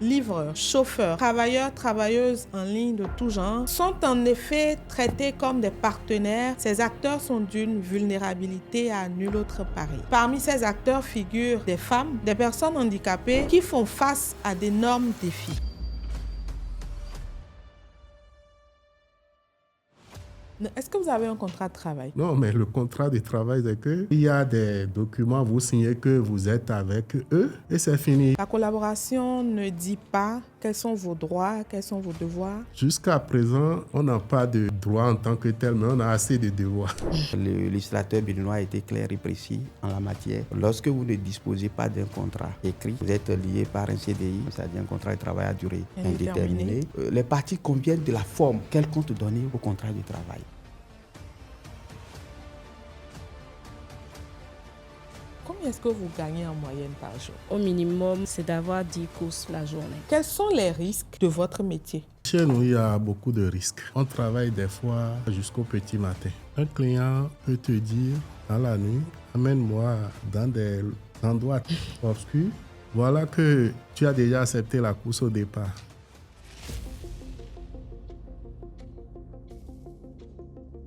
Livreurs, chauffeurs, travailleurs, travailleuses en ligne de tout genre sont en effet traités comme des partenaires. Ces acteurs sont d'une vulnérabilité à nul autre pareil. Parmi ces acteurs figurent des femmes, des personnes handicapées qui font face à d'énormes défis. Est-ce que vous avez un contrat de travail? Non, mais le contrat de travail, c'est qu'il y a des documents, vous signez que vous êtes avec eux et c'est fini. La collaboration ne dit pas quels sont vos droits, quels sont vos devoirs. Jusqu'à présent, on n'a pas de droits en tant que tel, mais on a assez de devoirs. Le législateur béninois a été clair et précis en la matière. Lorsque vous ne disposez pas d'un contrat écrit, vous êtes lié par un CDI, c'est-à-dire un contrat de travail à durée indéterminée. Les parties conviennent de la forme qu'elles comptent donner au contrat de travail. Combien est-ce que vous gagnez en moyenne par jour? Au minimum, c'est d'avoir 10 courses la journée. Quels sont les risques de votre métier? Chez nous, il y a beaucoup de risques. On travaille des fois jusqu'au petit matin. Un client peut te dire dans la nuit, amène-moi dans des endroits obscurs. Voilà que tu as déjà accepté la course au départ.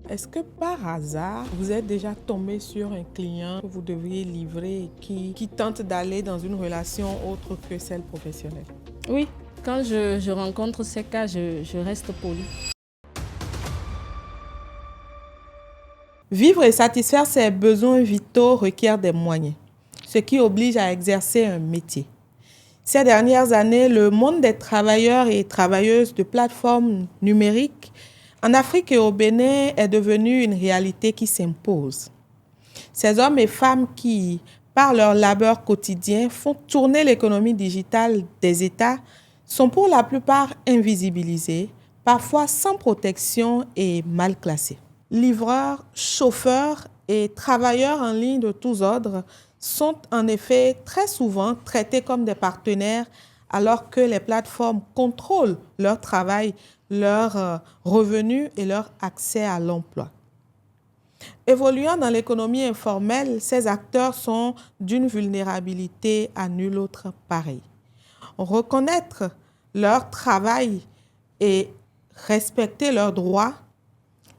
Est-ce que par hasard, vous êtes déjà tombé sur un client que vous devriez livrer et qui tente d'aller dans une relation autre que celle professionnelle? Oui, quand je rencontre ces cas, je reste polie. Vivre et satisfaire ses besoins vitaux requiert des moyens, ce qui oblige à exercer un métier. Ces dernières années, le monde des travailleurs et travailleuses de plateformes numériques en Afrique et au Bénin est devenu une réalité qui s'impose. Ces hommes et femmes qui, par leur labeur quotidien, font tourner l'économie digitale des États sont pour la plupart invisibilisés, parfois sans protection et mal classés. Livreurs, chauffeurs et travailleurs en ligne de tous ordres sont en effet très souvent traités comme des partenaires alors que les plateformes contrôlent leur travail, leurs revenus et leur accès à l'emploi. Évoluant dans l'économie informelle, ces acteurs sont d'une vulnérabilité à nul autre pareil. Reconnaître leur travail et respecter leurs droits,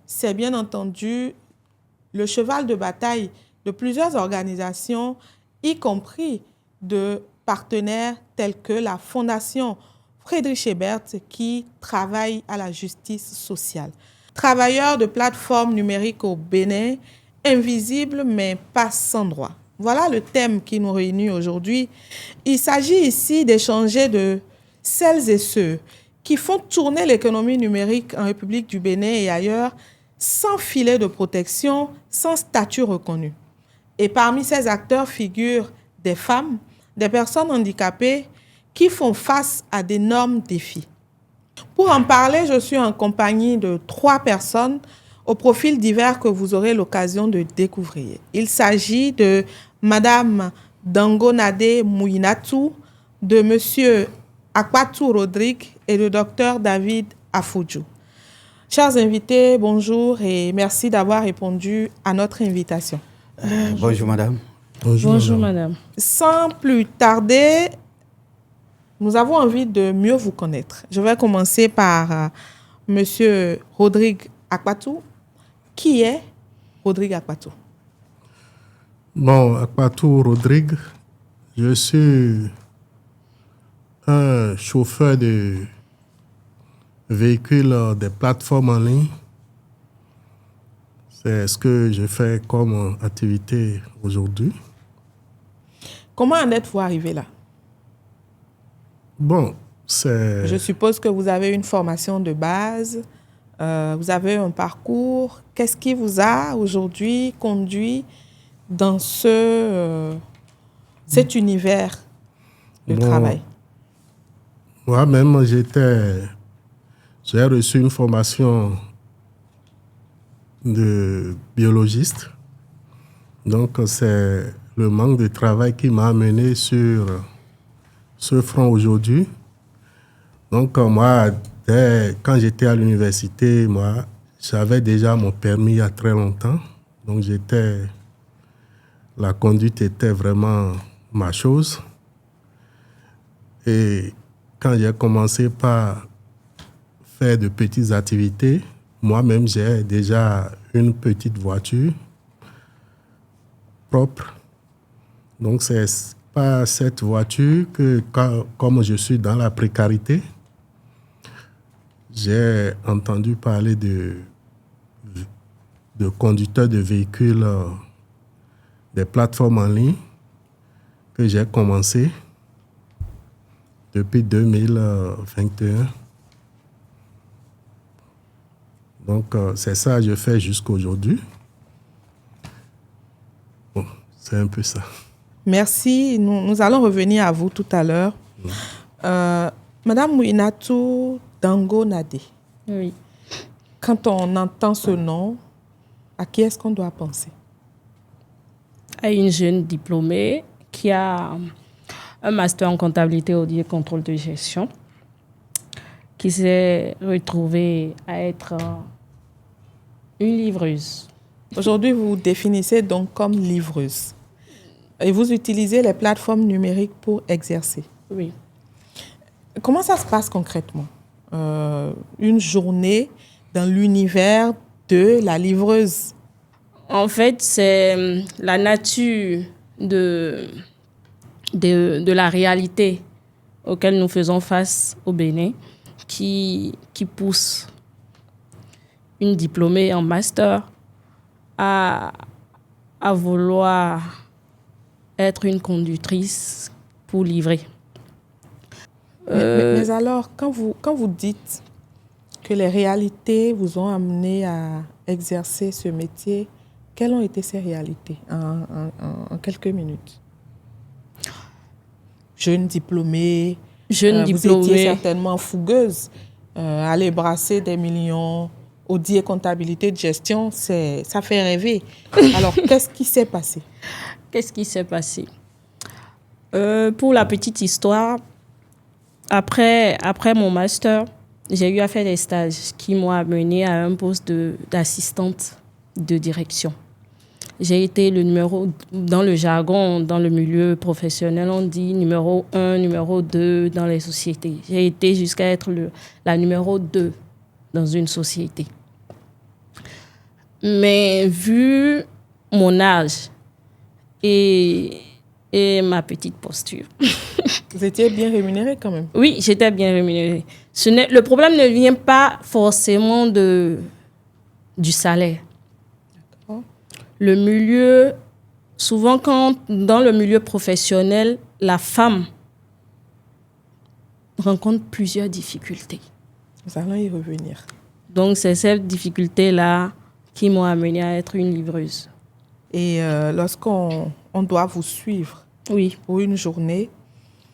c'est bien entendu le cheval de bataille de plusieurs organisations, y compris de partenaires tels que la Fondation Friedrich Ebert qui travaille à la justice sociale. Travailleurs de plateformes numériques au Bénin, invisibles mais pas sans droit. Voilà le thème qui nous réunit aujourd'hui. Il s'agit ici d'échanger de celles et ceux qui font tourner l'économie numérique en République du Bénin et ailleurs sans filet de protection, sans statut reconnu. Et parmi ces acteurs figurent des femmes, des personnes handicapées qui font face à d'énormes défis. Pour en parler, je suis en compagnie de 3 personnes aux profils divers que vous aurez l'occasion de découvrir. Il s'agit de Madame Dangonade Mouinatu, de Monsieur Akpatou Rodrigue et de Dr David Afudju. Chers invités, bonjour et merci d'avoir répondu à notre invitation. Bonjour madame. Bonjour madame. Sans plus tarder, nous avons envie de mieux vous connaître. Je vais commencer par Monsieur Rodrigue Akpatou. Qui est Rodrigue Akpatou? Bon, Akpatou Rodrigue, je suis un chauffeur de véhicules des plateformes en ligne. C'est ce que je fais comme activité aujourd'hui. Comment en êtes-vous arrivé là? Bon, c'est... Je suppose que vous avez une formation de base, vous avez un parcours. Qu'est-ce qui vous a aujourd'hui conduit dans cet univers de travail? Moi-même, j'ai reçu une formation de biologiste. Donc, c'est le manque de travail qui m'a amené sur ce front aujourd'hui. Donc, moi, quand j'étais à l'université, j'avais déjà mon permis il y a très longtemps. Donc, la conduite était vraiment ma chose. Et quand j'ai commencé par faire de petites activités, moi-même, j'ai déjà une petite voiture propre. Donc, c'est pas cette voiture que, comme je suis dans la précarité, j'ai entendu parler de conducteurs de véhicules, des plateformes en ligne que j'ai commencé depuis 2021. Donc, c'est ça que je fais jusqu'à aujourd'hui. Bon, c'est un peu ça. Merci. Nous allons revenir à vous tout à l'heure. Madame Mouinatou Dango Nade. Oui. Quand on entend ce nom, à qui est-ce qu'on doit penser? À une jeune diplômée qui a un master en comptabilité, audit et contrôle de gestion, qui s'est retrouvée à être une livreuse. Aujourd'hui, vous vous définissez donc comme livreuse. Et vous utilisez les plateformes numériques pour exercer. Oui. Comment ça se passe concrètement? Une journée dans l'univers de la livreuse? En fait, c'est la nature de la réalité auquel nous faisons face au Bénin qui pousse une diplômée en master à vouloir être une conductrice pour livrer. Mais alors, quand vous dites que les réalités vous ont amené à exercer ce métier, quelles ont été ces réalités en quelques minutes? Jeune diplômée, vous étiez certainement fougueuse, aller brasser des millions, audit et comptabilité de gestion, ça fait rêver. Alors, qu'est-ce qui s'est passé? Qu'est-ce qui s'est passé? Pour la petite histoire, après mon master, j'ai eu à faire des stages qui m'ont amené à un poste d'assistante de direction. J'ai été le numéro, dans le jargon, dans le milieu professionnel, on dit numéro 1, numéro 2 dans les sociétés. J'ai été jusqu'à être la numéro 2 dans une société. Mais vu mon âge et ma petite posture. Vous étiez bien rémunérée quand même? Oui, j'étais bien rémunérée. Le problème ne vient pas forcément du salaire. D'accord. Le milieu, souvent dans le milieu professionnel, la femme rencontre plusieurs difficultés. Nous allons y revenir. Donc, c'est ces difficultés-là qui m'ont amenée à être une livreuse. Et lorsqu'on doit vous suivre pour une journée,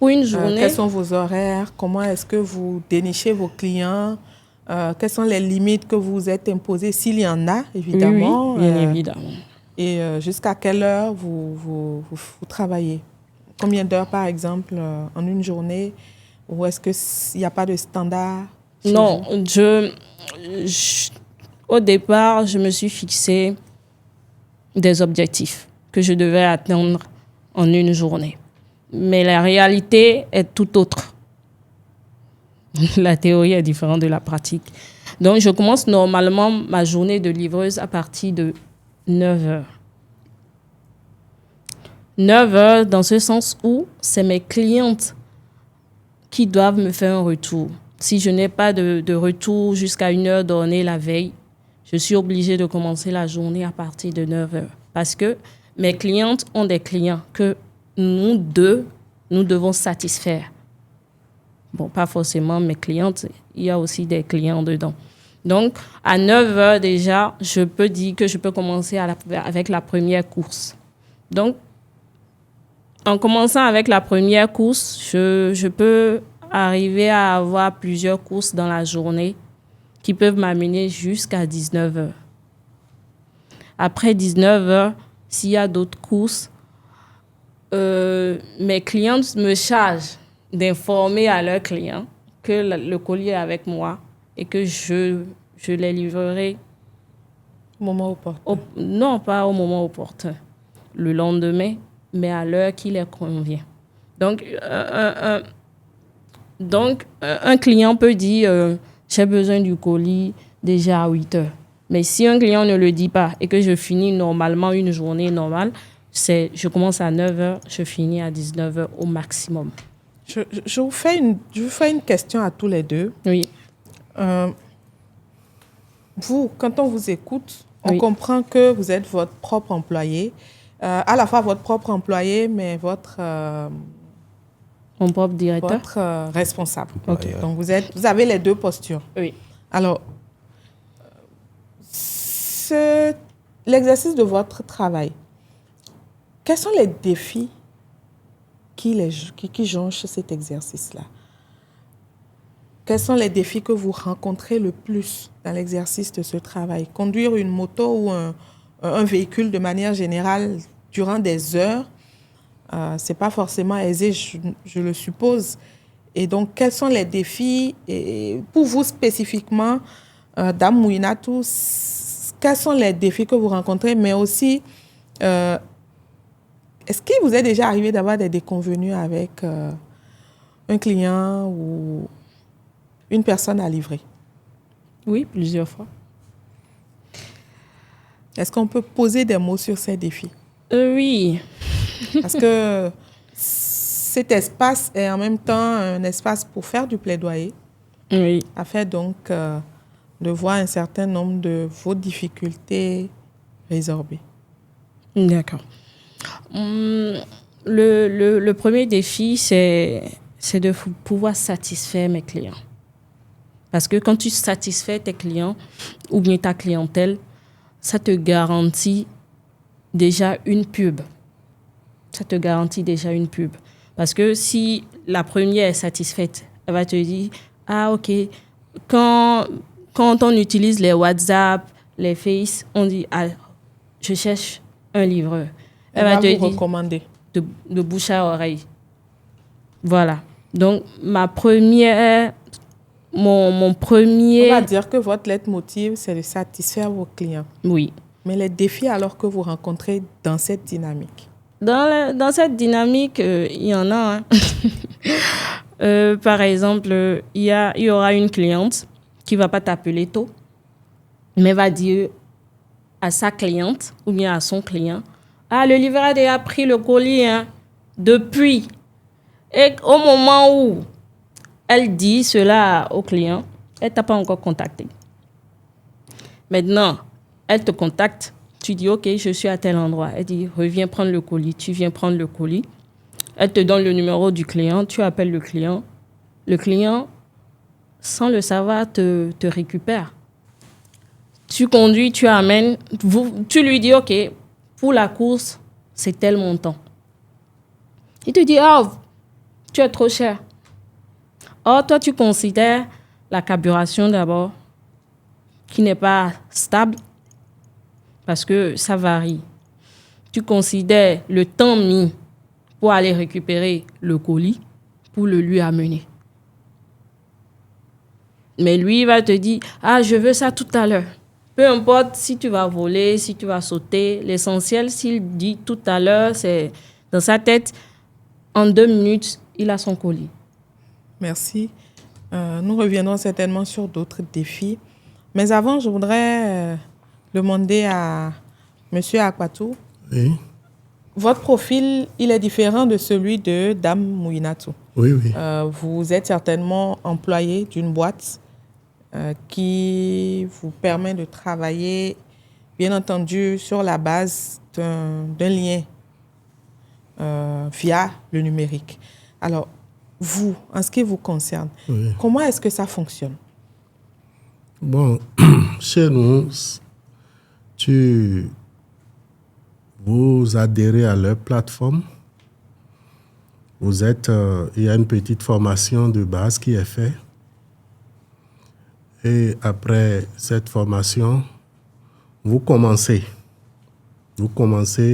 quels sont vos horaires? Comment est-ce que vous dénichez vos clients? Quelles sont les limites que vous êtes imposées, s'il y en a, évidemment? Oui, bien évidemment. Et jusqu'à quelle heure vous travaillez? Combien d'heures, par exemple, en une journée? Ou est-ce qu'il n'y a pas de standard? Non, au départ, je me suis fixé des objectifs que je devais atteindre en une journée. Mais la réalité est tout autre. La théorie est différente de la pratique. Donc, je commence normalement ma journée de livreuse à partir de 9 heures. 9 heures dans ce sens où c'est mes clientes qui doivent me faire un retour. Si je n'ai pas de retour jusqu'à 1 heure donnée la veille, je suis obligée de commencer la journée à partir de 9 heures. Parce que mes clientes ont des clients que nous devons satisfaire. Bon, pas forcément mes clientes, il y a aussi des clients dedans. Donc, à 9 heures déjà, je peux dire que je peux commencer avec la première course. Donc, en commençant avec la première course, je peux arriver à avoir plusieurs courses dans la journée qui peuvent m'amener jusqu'à 19 heures. Après 19 heures, s'il y a d'autres courses, mes clientes me chargent d'informer à leurs clients que le colis est avec moi et que je les livrerai au moment opportun. Non, pas au moment opportun. Le lendemain, mais à l'heure qui leur convient. Donc, Donc, un client peut dire j'ai besoin du colis déjà à 8 heures. Mais si un client ne le dit pas et que je finis normalement une journée normale, je commence à 9 heures, je finis à 19 heures au maximum. Je vous fais une question à tous les deux. Oui. Vous, quand on vous écoute, on comprend que vous êtes votre propre employé, à la fois votre propre employé, mais votre... Mon propre directeur. Votre responsable. Okay. Donc, vous avez les deux postures. Oui. Alors, l'exercice de votre travail, quels sont les défis qui jonchent cet exercice-là? Quels sont les défis que vous rencontrez le plus dans l'exercice de ce travail? Conduire une moto ou un véhicule de manière générale durant des heures, ce n'est pas forcément aisé, je le suppose. Et donc, quels sont les défis, et pour vous spécifiquement, Dame Mouinatou, quels sont les défis que vous rencontrez, mais aussi, est-ce qu'il vous est déjà arrivé d'avoir des déconvenues avec un client ou une personne à livrer? Oui, plusieurs fois. Est-ce qu'on peut poser des mots sur ces défis? Oui. Parce que cet espace est en même temps un espace pour faire du plaidoyer. Oui. Afin donc de voir un certain nombre de vos difficultés résorbées. D'accord. Le premier défi, c'est de pouvoir satisfaire mes clients. Parce que quand tu satisfais tes clients ou bien ta clientèle, ça te garantit déjà une pub. Ça te garantit déjà une pub. Parce que si la première est satisfaite, elle va te dire, ah ok, quand on utilise les WhatsApp, les Face, on dit, ah, je cherche un livreur. Elle va te vous recommander. De bouche à oreille. Voilà. Donc, mon premier... On va dire que votre leitmotiv, c'est de satisfaire vos clients. Oui. Mais les défis alors que vous rencontrez dans cette dynamique? Dans cette dynamique, il y en a. Par exemple, il y aura une cliente qui ne va pas t'appeler tôt, mais va dire à sa cliente ou bien à son client, « Ah, le livreur a déjà pris le colis depuis. » Et au moment où elle dit cela au client, elle ne t'a pas encore contacté. Maintenant, elle te contacte. Tu dis, OK, je suis à tel endroit. Elle dit, reviens prendre le colis. Tu viens prendre le colis. Elle te donne le numéro du client. Tu appelles le client. Le client, sans le savoir, te récupère. Tu conduis, tu amènes. Tu lui dis, OK, pour la course, c'est tel montant. Il te dit, oh, tu es trop cher. Or, toi, tu considères la carburation d'abord, qui n'est pas stable, parce que ça varie. Tu considères le temps mis pour aller récupérer le colis, pour le lui amener. Mais lui, il va te dire, ah, je veux ça tout à l'heure. Peu importe si tu vas voler, si tu vas sauter, l'essentiel, s'il dit tout à l'heure, c'est dans sa tête, en 2 minutes, il a son colis. Merci. Nous reviendrons certainement sur d'autres défis. Mais avant, je voudrais demander à M. Akpatou. Oui. Votre profil, il est différent de celui de Dame Mouinatou. Oui, oui. Vous êtes certainement employé d'une boîte qui vous permet de travailler, bien entendu, sur la base d'un lien via le numérique. Alors, vous, en ce qui vous concerne, oui. Comment est-ce que ça fonctionne? Bon, chez nous, vous adhérez à leur plateforme. Il y a une petite formation de base qui est faite. Et après cette formation, vous commencez.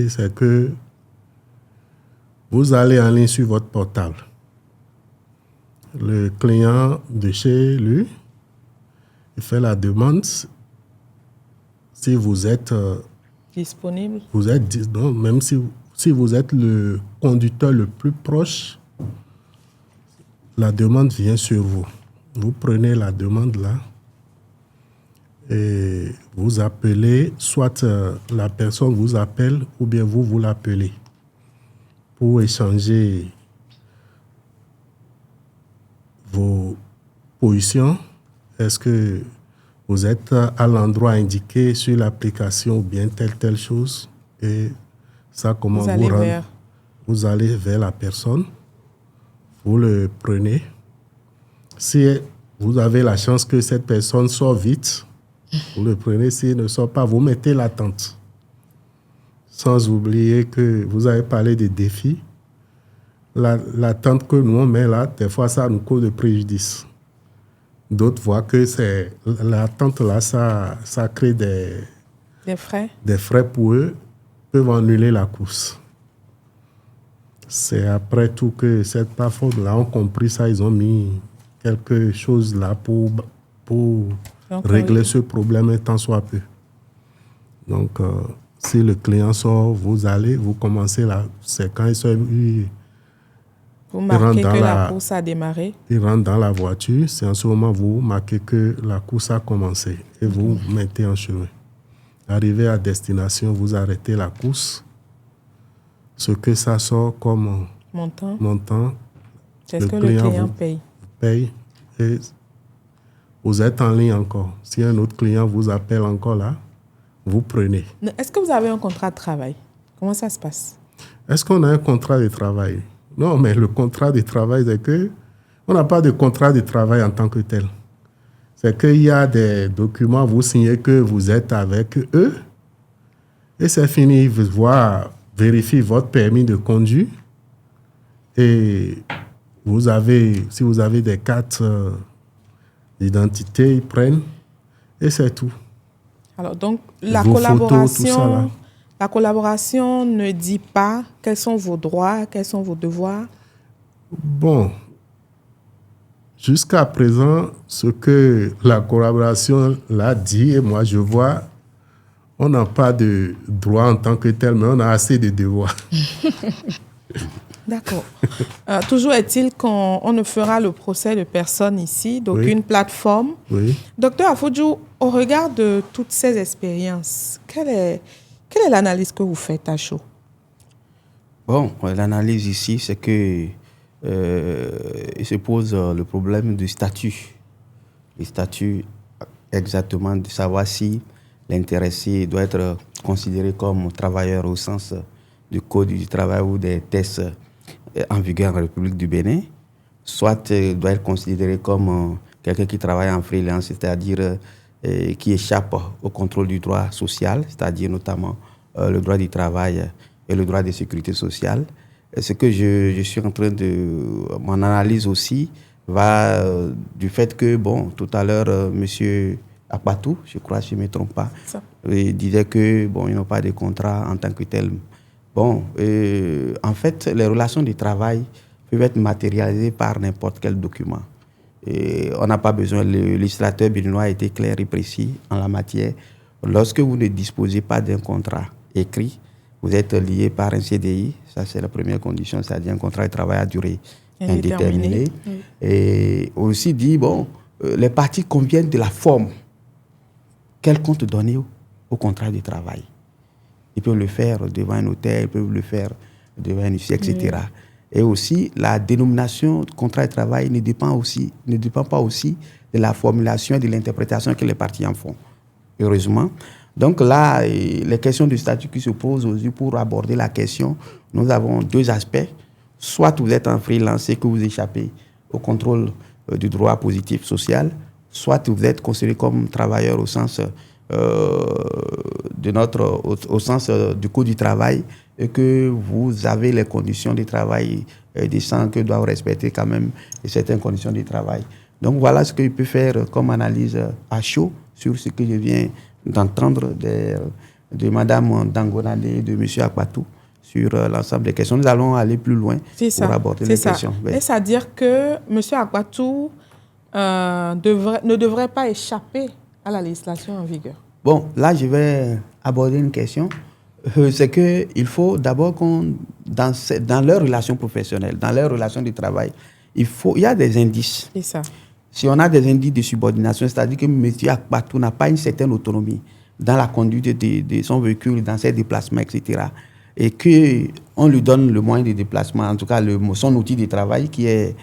C'est que vous allez en ligne sur votre portable. Le client de chez lui, il fait la demande. Si vous êtes disponible, non, même si vous êtes le conducteur le plus proche, la demande vient sur vous. Vous prenez la demande là et vous appelez, soit la personne vous appelle ou bien vous l'appelez pour échanger vos positions. Est-ce que vous êtes à l'endroit indiqué sur l'application ou bien telle chose? Et ça, comment vous allez vous allez vers la personne, vous le prenez. Si vous avez la chance que cette personne sort vite, vous le prenez. S'il ne sort pas, vous mettez l'attente. Sans oublier que vous avez parlé des défis. L'attente que nous on met là, des fois, ça nous cause de préjudice. D'autres voient que l'attente là, ça crée des frais. Des frais pour eux, peuvent annuler la course. C'est après tout que cette plateforme-là ont compris ça, ils ont mis quelque chose là pour régler ce problème un tant soit peu. Donc, si le client sort, vous commencez là. C'est quand vous marquez que la course a démarré. Il rentre dans la voiture. C'est en ce moment vous marquez que la course a commencé et vous mettez en chemin. Arrivé à destination, vous arrêtez la course. Ce que ça sort comme montant, c'est ce que le client paye et vous êtes en ligne encore. Si un autre client vous appelle encore là, vous prenez. Est-ce que vous avez un contrat de travail? Comment ça se passe? Est-ce qu'on a un contrat de travail? Non, mais le contrat de travail, c'est que on n'a pas de contrat de travail en tant que tel. C'est qu'il y a des documents, vous signez que vous êtes avec eux et c'est fini. Ils vérifient votre permis de conduire et si vous avez des cartes d'identité, ils prennent et c'est tout. Alors donc, la collaboration ne dit pas quels sont vos droits, quels sont vos devoirs? Bon, jusqu'à présent, ce que la collaboration l'a dit, et moi je vois, on n'a pas de droit en tant que tel, mais on a assez de devoirs. D'accord. Toujours est-il qu'on ne fera le procès de personne ici, d'aucune plateforme. Oui. Docteur Afodjou, au regard de toutes ces expériences, quelle est l'analyse que vous faites à chaud? Bon, l'analyse ici, c'est que il se pose le problème du statut. Le statut exactement de savoir si l'intéressé doit être considéré comme travailleur au sens du Code du travail ou des tests en vigueur en République du Bénin, soit doit être considéré comme quelqu'un qui travaille en freelance, c'est-à-dire qui échappe au contrôle du droit social, c'est-à-dire notamment le droit du travail et le droit de sécurité sociale. Ce que je suis en train de... Mon analyse aussi va du fait que, bon, tout à l'heure, monsieur Akpatou, je crois, si je ne me trompe pas, disait que, bon, ils n'ont pas de contrat en tant que tel. Bon, en fait, les relations de travail peuvent être matérialisées par n'importe quel document. Et on n'a pas besoin, le législateur béninois a été clair et précis en la matière. Lorsque vous ne disposez pas d'un contrat écrit, vous êtes lié par un CDI, ça c'est la première condition, c'est-à-dire un contrat de travail à durée indéterminée. Et aussi dit, bon, les parties conviennent de la forme. Quel compte donner au contrat de travail? Ils peuvent le faire devant un notaire, ils peuvent le faire devant un huissier, etc. Et aussi, la dénomination contrat de travail ne dépend pas aussi de la formulation et de l'interprétation que les parties en font. Heureusement. Donc là, les questions du statut qui se posent aussi pour aborder la question, nous avons deux aspects. Soit vous êtes en freelance et que vous échappez au contrôle du droit positif social, soit vous êtes considéré comme travailleur au sens au sens du Code du travail et que vous avez les conditions de travail décentes que doivent respecter quand même certaines conditions de travail. Donc voilà ce que je peux faire comme analyse à chaud sur ce que je viens d'entendre de Mme Dangonade et de M. Akpatou sur l'ensemble des questions. Nous allons aller plus loin pour aborder les questions. Est-ce à dire que M. Akpatou ne devrait pas échapper à la législation en vigueur? Bon, là, je vais aborder une question. C'est qu'il faut d'abord dans leurs relations professionnelles, dans leurs relations de travail, il y a des indices. C'est ça. Si on a des indices de subordination, c'est-à-dire que M. Akpatou n'a pas une certaine autonomie dans la conduite de son véhicule, dans ses déplacements, etc., et qu'on lui donne le moyen de déplacement, en tout cas son outil de travail, qui est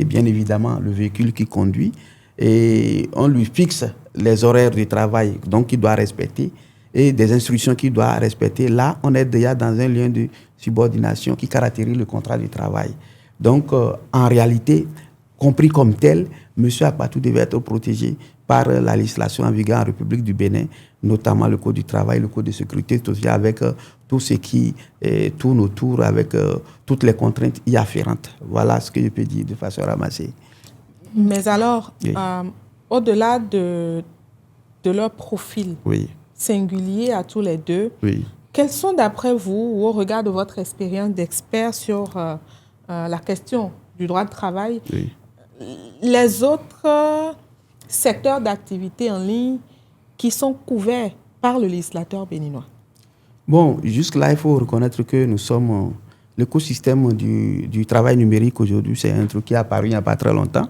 bien évidemment le véhicule qu'il conduit, et on lui fixe les horaires de travail donc qu'il doit respecter et des instructions qu'il doit respecter. Là, on est déjà dans un lien de subordination qui caractérise le contrat de travail. Donc, en réalité, compris comme tel, M. Akpatou devait être protégé par la législation en vigueur en République du Bénin, notamment le Code du travail, le Code de sécurité sociale, avec tout ce qui tourne autour, avec toutes les contraintes y afférentes. Voilà ce que je peux dire de façon ramassée. Mais alors, Oui. Au-delà de leur profil Oui, singulier à tous les deux, oui. quels sont d'après vous, ou au regard de votre expérience d'expert sur la question du droit de travail, Oui. les autres secteurs d'activité en ligne qui sont couverts par le législateur béninois? Bon, jusque-là, il faut reconnaître que nous sommes... l'écosystème du travail numérique aujourd'hui, c'est un truc qui est apparu il n'y a pas très longtemps.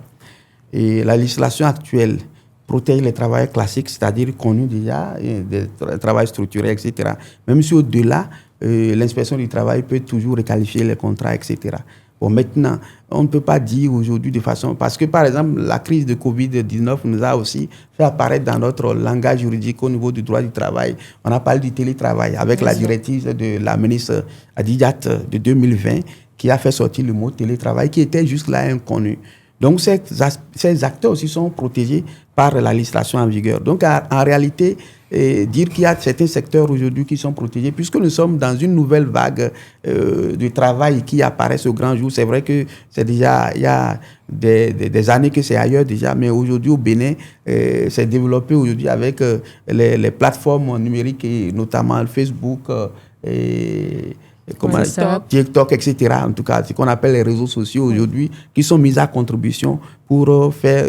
Et la législation actuelle protège les travailleurs classiques, c'est-à-dire connus déjà, des travails structurés, etc. Même si au-delà, l'inspection du travail peut toujours requalifier les contrats, etc. Bon, maintenant, on ne peut pas dire aujourd'hui de façon... Parce que, par exemple, la crise de Covid-19 nous a aussi fait apparaître dans notre langage juridique au niveau du droit du travail. On a parlé du télétravail avec la directive de la ministre Adijat de 2020 qui a fait sortir le mot télétravail qui était jusque-là inconnu. Donc, ces acteurs aussi sont protégés par la législation en vigueur. Donc, en réalité, dire qu'il y a certains secteurs aujourd'hui qui sont protégés, puisque nous sommes dans une nouvelle vague de travail qui apparaît au grand jour. C'est vrai que c'est déjà, il y a des années que c'est ailleurs déjà, mais aujourd'hui au Bénin, c'est développé aujourd'hui avec les plateformes numériques, et notamment Facebook et TikTok, etc. En tout cas, ce qu'on appelle les réseaux sociaux aujourd'hui, qui sont mis à contribution pour faire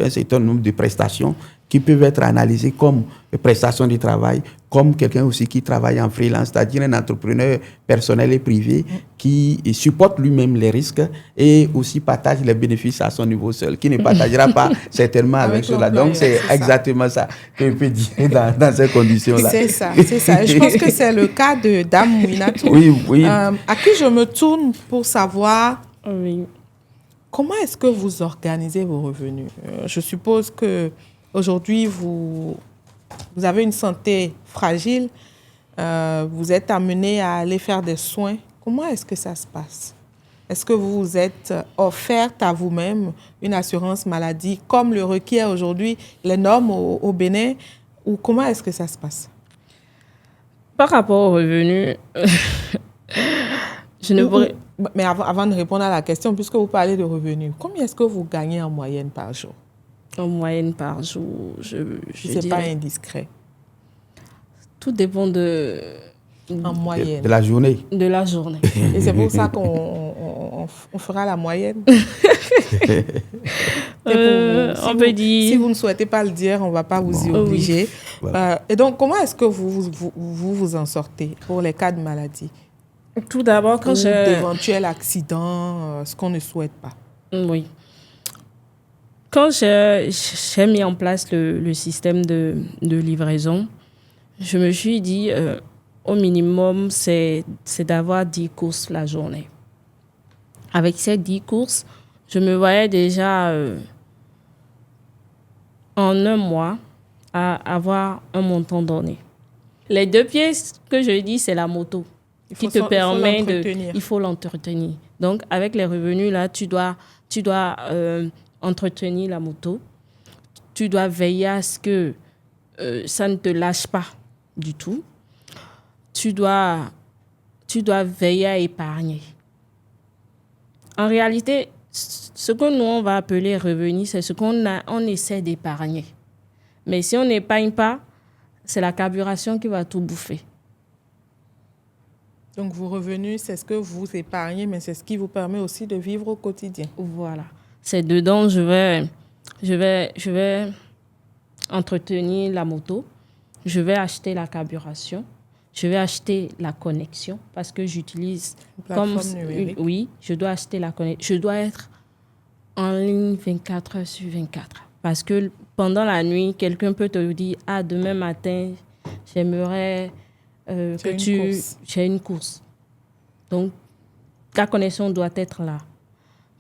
un certain nombre de prestations qui peuvent être analysées comme prestations de travail, comme quelqu'un aussi qui travaille en freelance, c'est-à-dire un entrepreneur personnel et privé qui supporte lui-même les risques et aussi partage les bénéfices à son niveau seul, qui ne partagera pas certainement avec cela. Donc, c'est exactement ça que je peux dire dans ces conditions-là. C'est ça, c'est ça. Et je pense que c'est le cas de Dame Mouinatou, oui. à qui je me tourne pour savoir Oui. comment est-ce que vous organisez vos revenus. Je suppose que aujourd'hui, vous avez une santé fragile, vous êtes amené à aller faire des soins. Comment est-ce que ça se passe? Est-ce que vous vous êtes offerte à vous-même une assurance maladie comme le requiert aujourd'hui les normes au Bénin, ou comment est-ce que ça se passe? Par rapport aux revenus, je ne pourrais... Mais avant de répondre à la question, puisque vous parlez de revenus, combien est-ce que vous gagnez en moyenne par jour? En moyenne par jour, je C'est dirais... pas indiscret. Tout dépend En moyenne. De la journée. de la journée. Et c'est pour ça qu'on fera la moyenne. On peut dire... Si vous ne souhaitez pas le dire, on ne va pas vous y obliger. Voilà. Et donc, comment est-ce que vous en sortez pour les cas de maladie? Tout d'abord, quand ou d'éventuels accidents, ce qu'on ne souhaite pas. Oui. Quand j'ai mis en place le système de livraison, je me suis dit, au minimum, c'est d'avoir 10 courses la journée. Avec ces 10 courses, je me voyais déjà en un mois à avoir un montant donné. Les 2 pièces que je dis, c'est la moto qui te permet il faut l'entretenir. Donc, avec les revenus, là, tu dois entretenir la moto. Tu dois veiller à ce que ça ne te lâche pas du tout. Tu dois veiller à épargner. En réalité, ce que nous, on va appeler revenu, c'est ce on essaie d'épargner. Mais si on n'épargne pas, c'est la carburation qui va tout bouffer. Donc, vos revenus, c'est ce que vous épargnez, mais c'est ce qui vous permet aussi de vivre au quotidien. Voilà. C'est dedans, je vais entretenir la moto, je vais acheter la carburation, je vais acheter la connexion parce que j'utilise comme numérique. Oui, je dois acheter la connexion. Je dois être en ligne 24 heures sur 24. Parce que pendant la nuit, quelqu'un peut te dire « Ah, demain matin, j'aimerais que j'ai une course. » Donc, ta connexion doit être là.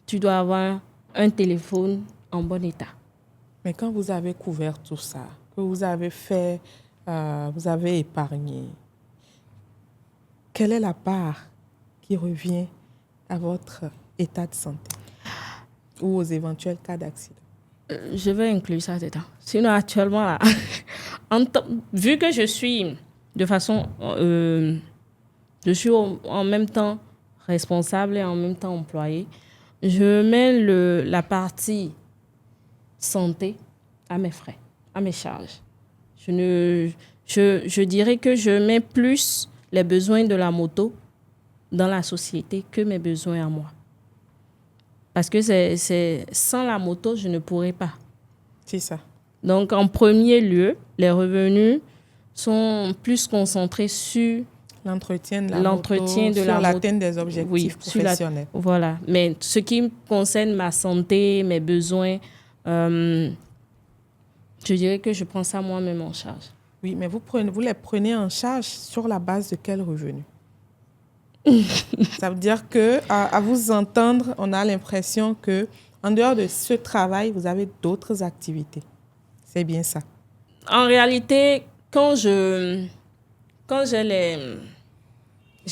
Tu dois avoir un téléphone en bon état. Mais quand vous avez couvert tout ça, que vous avez fait, vous avez épargné, quelle est la part qui revient à votre état de santé ou aux éventuels cas d'accident? Je vais inclure ça dedans. Sinon, actuellement, là, vu que je suis de façon... je suis en même temps responsable et en même temps employée, je mets la partie santé à mes frais, à mes charges. Je dirais que je mets plus les besoins de la moto dans la société que mes besoins à moi. Parce que sans la moto, je ne pourrais pas. C'est ça. Donc, en premier lieu, les revenus sont plus concentrés sur l'entretien de la moto, sur l'atteinte des objectifs professionnels. Voilà. Mais ce qui concerne ma santé, mes besoins, je dirais que je prends ça moi-même en charge. Oui, mais vous les prenez en charge sur la base de quel revenu? Ça veut dire qu'à vous entendre, on a l'impression que en dehors de ce travail, vous avez d'autres activités. C'est bien ça. En réalité, quand j'ai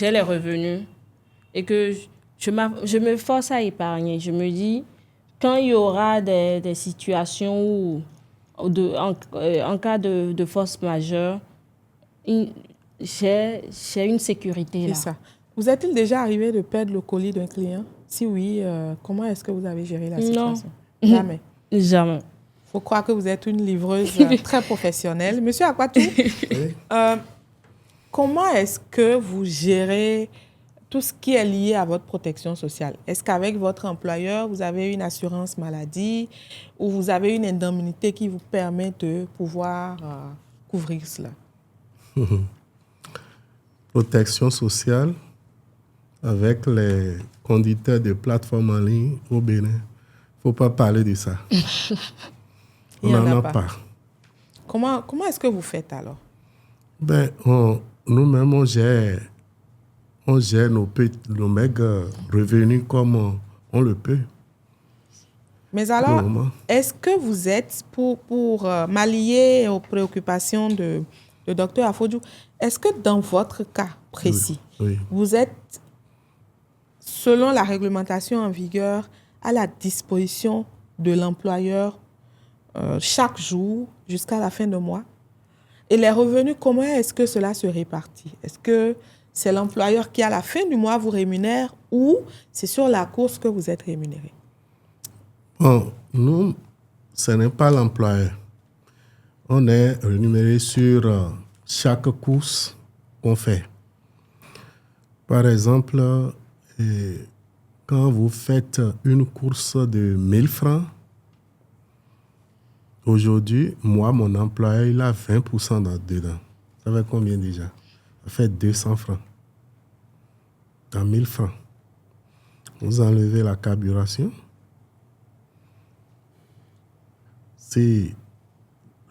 les revenus et que je me force à épargner, je me dis, quand il y aura des situations où, en cas de force majeure, j'ai une sécurité là. C'est ça. Vous est-il déjà arrivé de perdre le colis d'un client? Si oui, comment est-ce que vous avez géré la situation? Non. Jamais. Jamais. Il faut croire que vous êtes une livreuse très professionnelle. Monsieur Akwatou, comment est-ce que vous gérez tout ce qui est lié à votre protection sociale? Est-ce qu'avec votre employeur, vous avez une assurance maladie ou vous avez une indemnité qui vous permet de pouvoir couvrir cela? Protection sociale avec les conducteurs de plateformes en ligne au Bénin. Il ne faut pas parler de ça. On n'en a pas. Comment est-ce que vous faites alors? Nous-mêmes, on gère nos maigres revenus comme on le peut. Mais alors, est-ce que vous êtes, pour m'allier aux préoccupations de Dr Afodjou, est-ce que dans votre cas précis, oui. Vous êtes, selon la réglementation en vigueur, à la disposition de l'employeur chaque jour jusqu'à la fin de mois? Et les revenus, comment est-ce que cela se répartit? Est-ce que c'est l'employeur qui, à la fin du mois, vous rémunère ou c'est sur la course que vous êtes rémunéré? Bon, nous, ce n'est pas l'employeur. On est rémunéré sur chaque course qu'on fait. Par exemple, quand vous faites une course de 1000 francs, aujourd'hui, moi, mon employeur, il a 20% dedans. Ça fait combien déjà? Ça fait 200 francs. Dans 1000 francs. Vous enlevez la carburation. Si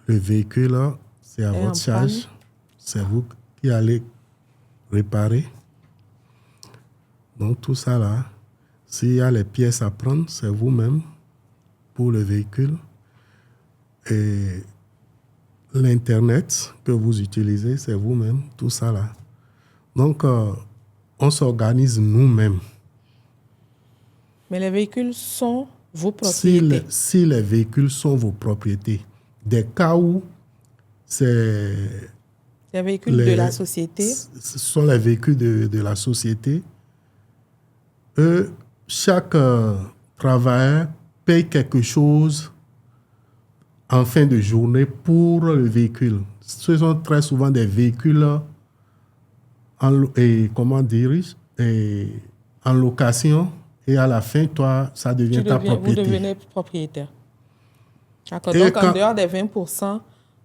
le véhicule, c'est à votre charge, c'est vous qui allez réparer. Donc, tout ça là, s'il y a les pièces à prendre, c'est vous-même pour le véhicule. Et l'Internet que vous utilisez, c'est vous-même, tout ça là. Donc, on s'organise nous-mêmes. Mais les véhicules sont vos propriétés. Si les véhicules sont vos propriétés, des cas où c'est... Les véhicules de la société. Ce sont les véhicules de la société. Chaque travailleur paye quelque chose en fin de journée pour le véhicule. Ce sont très souvent des véhicules en location, et à la fin, toi, ça devient ta propriété. Vous devenez propriétaire. D'accord. Donc, en dehors des 20%,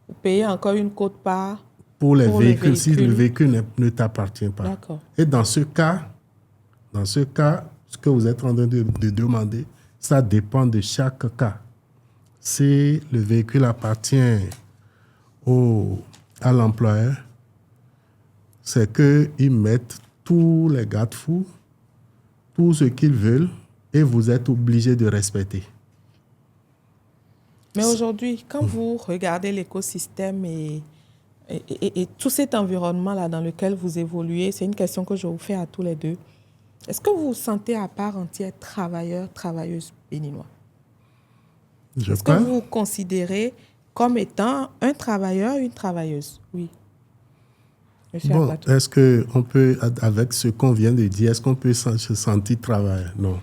vous payez encore une quote-part pour les véhicules, si le véhicule ne t'appartient pas. D'accord. Et dans ce cas, ce que vous êtes en train de demander, ça dépend de chaque cas. Si le véhicule appartient à l'employeur, c'est qu'ils mettent tous les garde-fous, tout ce qu'ils veulent, et vous êtes obligé de respecter. Mais aujourd'hui, quand vous regardez l'écosystème et tout cet environnement-là dans lequel vous évoluez, c'est une question que je vous fais à tous les deux. Est-ce que vous vous sentez à part entière travailleur, travailleuse béninois? Est-ce que vous vous considérez comme étant un travailleur, une travailleuse? Oui. Bon, est-ce qu'on peut, avec ce qu'on vient de dire, est-ce qu'on peut se sentir travailleur? Non.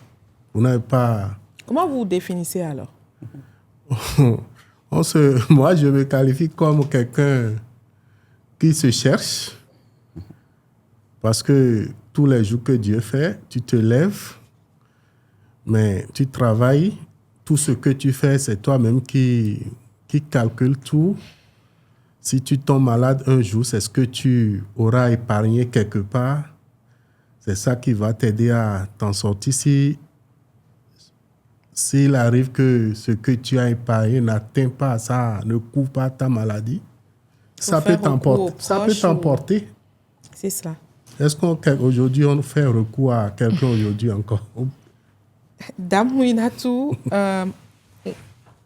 Vous n'avez pas... Comment vous vous définissez alors? Moi, je me qualifie comme quelqu'un qui se cherche, parce que tous les jours que Dieu fait, tu te lèves, mais tu travailles. Tout ce que tu fais, c'est toi-même qui calcule tout. Si tu tombes malade un jour, c'est ce que tu auras épargné quelque part. C'est ça qui va t'aider à t'en sortir. S'il arrive que ce que tu as épargné n'atteint pas ça, ne couvre pas ta maladie, ça peut t'emporter. C'est ça. Est-ce qu'aujourd'hui, on fait recours à quelqu'un aujourd'hui encore? Dame Mouinatou,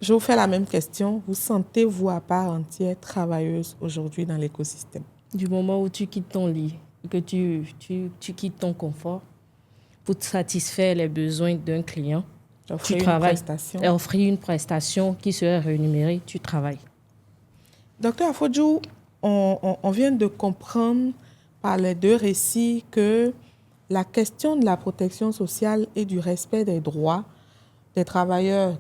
je vous fais la même question. Vous sentez-vous à part entière travailleuse aujourd'hui dans l'écosystème? Du moment où tu quittes ton lit, que tu quittes ton confort pour satisfaire les besoins d'un client, tu travailles. Et offrir une prestation qui serait rémunérée, tu travailles. Docteur Afodjou, on vient de comprendre par les deux récits que la question de la protection sociale et du respect des droits des travailleurs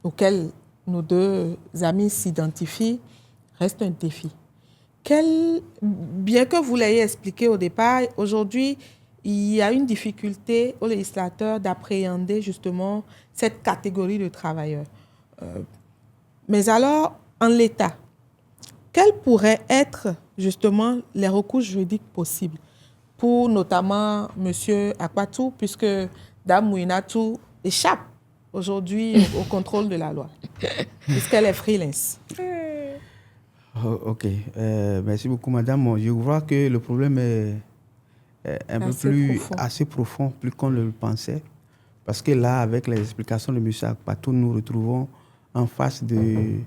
auxquels nos deux amis s'identifient reste un défi. Bien que vous l'ayez expliqué au départ, aujourd'hui, il y a une difficulté au législateur d'appréhender justement cette catégorie de travailleurs. Mais alors, en l'état, quels pourraient être justement les recours juridiques possibles pour notamment M. Akwatou, puisque Dame Mouinatou échappe aujourd'hui au contrôle de la loi, puisqu'elle est freelance? Ok. Merci beaucoup, madame. Je vois que le problème est assez profond, plus qu'on ne le pensait. Parce que là, avec les explications de M. Akwatou, nous retrouvons en face de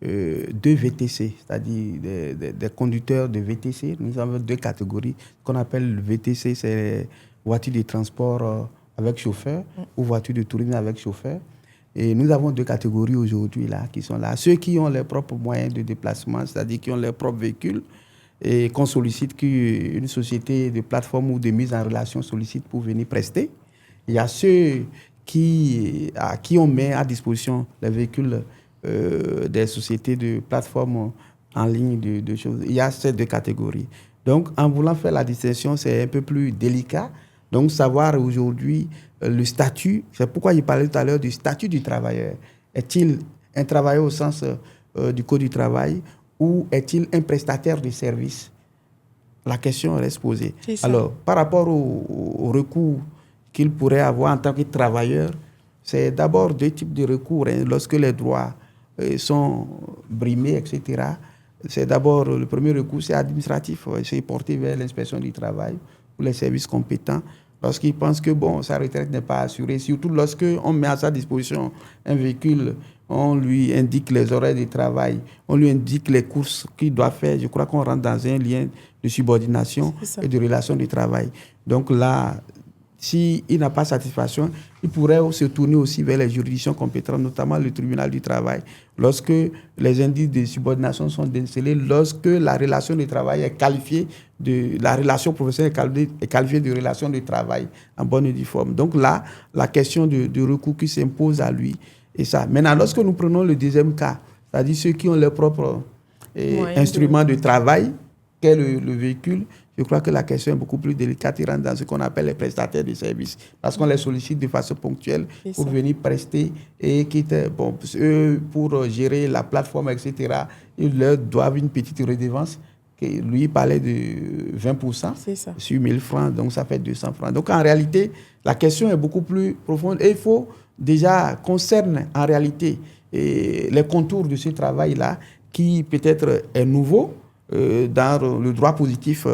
deux VTC, c'est-à-dire des conducteurs de VTC. Nous avons deux catégories. Ce qu'on appelle le VTC, c'est voiture de transport avec chauffeur ou voiture de tourisme avec chauffeur. Et nous avons deux catégories aujourd'hui là, qui sont là. Ceux qui ont leurs propres moyens de déplacement, c'est-à-dire qui ont leurs propres véhicules et qu'on sollicite, qu'une société de plateforme ou de mise en relation sollicite pour venir prester. Il y a ceux qui on met à disposition les véhicules des sociétés de plateforme en ligne de choses. Il y a ces deux catégories. Donc, en voulant faire la distinction, c'est un peu plus délicat. Donc, savoir aujourd'hui le statut, c'est pourquoi il parlait tout à l'heure du statut du travailleur. Est-il un travailleur au sens du Code du travail ou est-il un prestataire de service? La question reste posée. Alors, par rapport au recours qu'il pourrait avoir en tant que travailleur, c'est d'abord deux types de recours. Lorsque les droits sont brimés, etc., c'est d'abord le premier recours, c'est administratif. C'est porté vers l'inspection du travail ou les services compétents. Lorsqu'il pense que sa retraite n'est pas assurée, surtout lorsqu'on met à sa disposition un véhicule, on lui indique les horaires de travail, on lui indique les courses qu'il doit faire. Je crois qu'on rentre dans un lien de subordination et de relation de travail. Donc là, s'il n'a pas satisfaction, il pourrait se tourner aussi vers les juridictions compétentes, notamment le tribunal du travail, lorsque les indices de subordination sont décelés, lorsque la relation de travail est qualifiée la relation professionnelle est qualifiée de relation de travail en bonne et due forme. Donc là, la question de recours qui s'impose à lui est ça. Maintenant, lorsque nous prenons le deuxième cas, c'est-à-dire ceux qui ont leurs propres instruments de travail, qu'est le véhicule, je crois que la question est beaucoup plus délicate. Ils rentrent dans ce qu'on appelle les prestataires de services. Parce qu'on les sollicite de façon ponctuelle pour venir prester et eux, pour gérer la plateforme, etc., ils leur doivent une petite redevance Lui parlait de 20% C'est ça. sur 1000 francs, donc ça fait 200 francs. Donc en réalité, la question est beaucoup plus profonde et il faut déjà concerne en réalité les contours de ce travail-là qui peut-être est nouveau dans le droit positif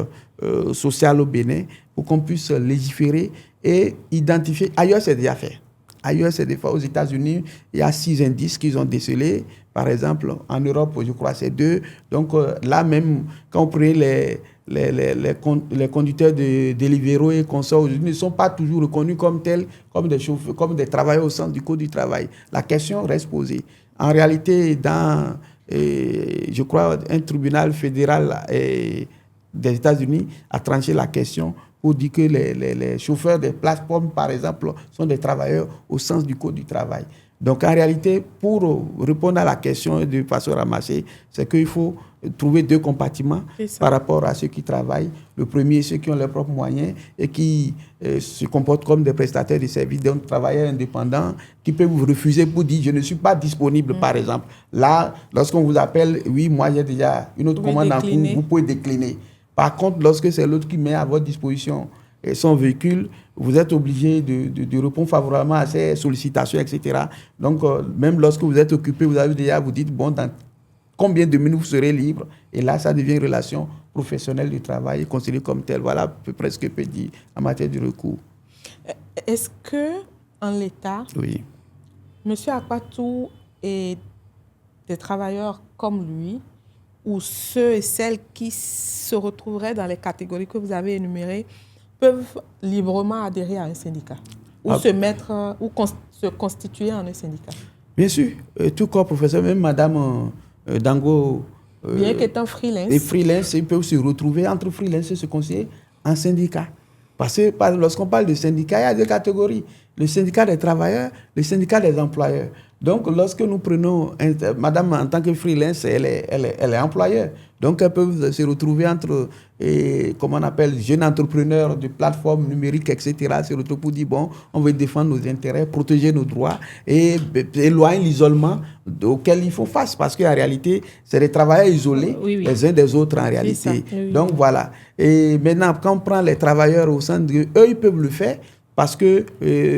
social au Bénin pour qu'on puisse légiférer et identifier. Ailleurs, c'est déjà fait. Ailleurs, c'est des fois aux États-Unis, il y a 6 indices qu'ils ont décelés. Par exemple, en Europe, je crois, c'est 2. Donc là même, quand on prenait les conducteurs de Deliveroo et consorts, ils ne sont pas toujours reconnus comme tels, comme des chauffeurs, comme des travailleurs au sens du Code du travail. La question reste posée. En réalité, dans, je crois, un tribunal fédéral des États-Unis a tranché la question pour dire que les chauffeurs des plateformes, par exemple, sont des travailleurs au sens du Code du travail. Donc, en réalité, pour répondre à la question de façon ramassée, c'est qu'il faut trouver 2 compartiments par rapport à ceux qui travaillent. Le premier, ceux qui ont leurs propres moyens et qui se comportent comme des prestataires de services, donc travailleurs indépendants, qui peuvent vous refuser pour dire « je ne suis pas disponible », par exemple. Là, lorsqu'on vous appelle, oui, moi j'ai déjà une autre commande en cours, vous pouvez décliner. Par contre, lorsque c'est l'autre qui met à votre disposition son véhicule, vous êtes obligé de répondre favorablement à ces sollicitations, etc. Donc, même lorsque vous êtes occupé, vous avez déjà, vous dites, bon, dans combien de minutes vous serez libre? Et là, ça devient une relation professionnelle du travail, considérée comme telle. Voilà à peu près ce que peut dire en matière de recours. Est-ce que, en l'état, oui, M. Akpatou et des travailleurs comme lui, ou ceux et celles qui se retrouveraient dans les catégories que vous avez énumérées, peuvent librement adhérer à un syndicat ou se constituer en un syndicat? Bien sûr. Tout corps professeur, même Madame Dango, bien qu'étant freelance. Les freelances, ils peuvent se retrouver entre freelance et se constituer en syndicat. Parce que lorsqu'on parle de syndicat, il y a 2 catégories. Le syndicat des travailleurs, le syndicat des employeurs. Donc, lorsque nous prenons, madame, en tant que freelance, elle est employeur. Donc, elles peuvent se retrouver entre, comment on appelle, jeunes entrepreneurs de plateformes numériques, etc., se retrouvent pour dire, bon, on veut défendre nos intérêts, protéger nos droits et éloigner l'isolement auquel ils font face. Parce qu'en réalité, c'est des travailleurs isolés, les uns des autres en réalité. Donc, voilà. Et maintenant, quand on prend les travailleurs au sein de eux, ils peuvent le faire parce que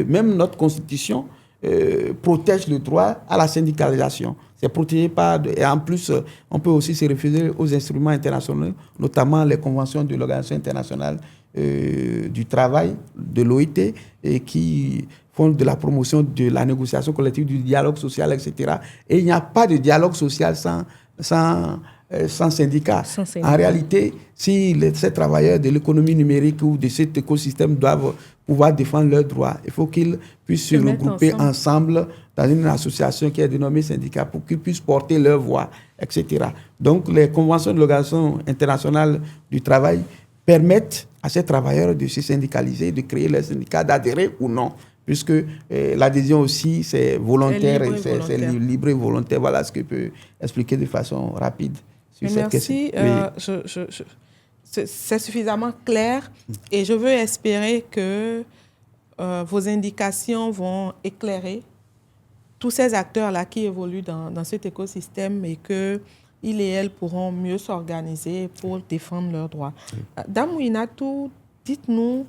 même notre constitution protège le droit à la syndicalisation. C'est protégé par... Et en plus, on peut aussi se référer aux instruments internationaux, notamment les conventions de l'Organisation internationale du travail, de l'OIT, et qui font de la promotion de la négociation collective, du dialogue social, etc. Et il n'y a pas de dialogue social sans syndicat. En réalité, si ces travailleurs de l'économie numérique ou de cet écosystème doivent pouvoir défendre leurs droits, il faut qu'ils puissent se regrouper ensemble dans une association qui est dénommée syndicat pour qu'ils puissent porter leur voix, etc. Donc, les conventions de l'Organisation internationale du travail permettent à ces travailleurs de se syndicaliser, de créer les syndicats, d'adhérer ou non, puisque l'adhésion aussi, c'est volontaire, c'est libre et volontaire. Voilà ce que je peux expliquer de façon rapide. Merci. C'est suffisamment clair et je veux espérer que vos indications vont éclairer tous ces acteurs-là qui évoluent dans cet écosystème et qu'ils et elles pourront mieux s'organiser pour défendre leurs droits. Dame Ouinatou, dites-nous,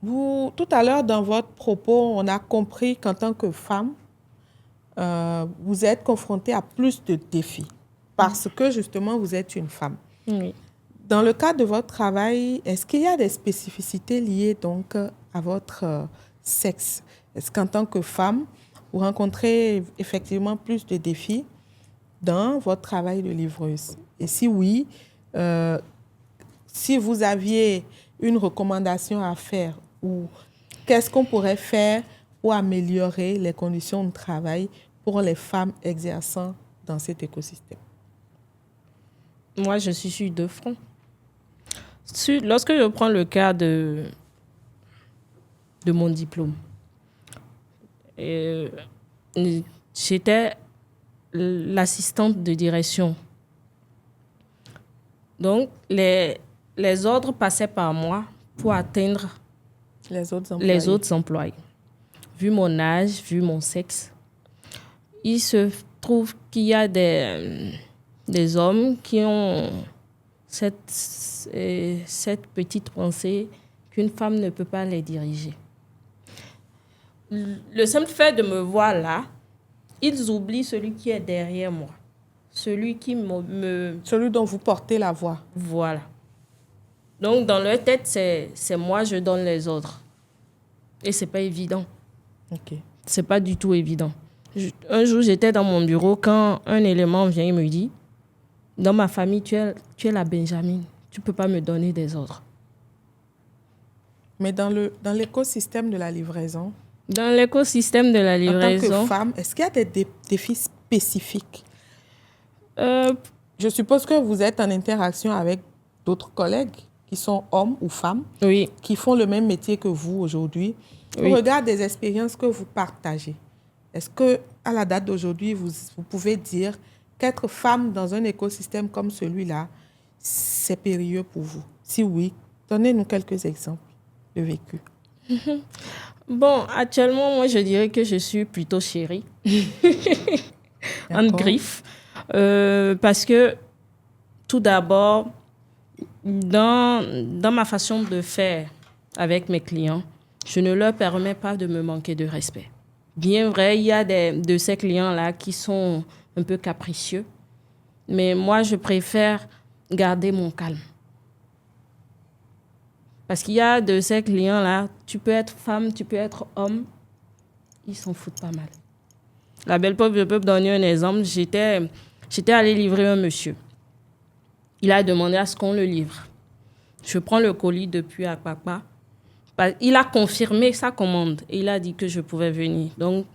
tout à l'heure dans votre propos, on a compris qu'en tant que femme, vous êtes confrontée à plus de défis parce que justement vous êtes une femme. Oui. Dans le cadre de votre travail, est-ce qu'il y a des spécificités liées donc à votre sexe? Est-ce qu'en tant que femme, vous rencontrez effectivement plus de défis dans votre travail de livreuse? Et si oui, si vous aviez une recommandation à faire, ou qu'est-ce qu'on pourrait faire pour améliorer les conditions de travail pour les femmes exerçant dans cet écosystème? Moi, je suis sur 2 fronts. Lorsque je prends le cas de mon diplôme, j'étais l'assistante de direction. Donc, les ordres passaient par moi pour atteindre les autres employés. Vu mon âge, vu mon sexe, il se trouve qu'il y a des hommes qui ont cette petite pensée qu'une femme ne peut pas les diriger. Le simple fait de me voir là, ils oublient celui qui est derrière moi. Celui qui Celui dont vous portez la voix. Voilà. Donc, dans leur tête, c'est moi, je donne les ordres. Et c'est pas évident. Ok. C'est pas du tout évident. Un jour, j'étais dans mon bureau quand un élément vient et me dit « Dans ma famille, tu es la Benjamin. Tu peux pas me donner des ordres. » Mais dans l'écosystème de la livraison, Dans l'écosystème de la en tant livraison... que femme, est-ce qu'il y a des défis spécifiques? euh, Je suppose que vous êtes en interaction avec d'autres collègues qui sont hommes ou femmes, oui, qui font le même métier que vous aujourd'hui. Oui. Au regard des expériences que vous partagez, est-ce que à la date d'aujourd'hui, vous pouvez dire qu'être femme dans un écosystème comme celui-là, c'est périlleux pour vous? Si oui, donnez-nous quelques exemples de vécu. bon, actuellement, moi, je dirais que je suis plutôt chérie. En D'accord. griffe. Parce que, tout d'abord, dans ma façon de faire avec mes clients, je ne leur permets pas de me manquer de respect. Bien vrai, il y a de ces clients-là qui sont un peu capricieux, mais moi, je préfère garder mon calme. Parce qu'il y a de ces clients-là, tu peux être femme, tu peux être homme, ils s'en foutent pas mal. La belle peuple, je peux donner un exemple. J'étais allée livrer un monsieur. Il a demandé à ce qu'on le livre. Je prends le colis depuis Akpakpa. Il a confirmé sa commande et il a dit que je pouvais venir. Donc,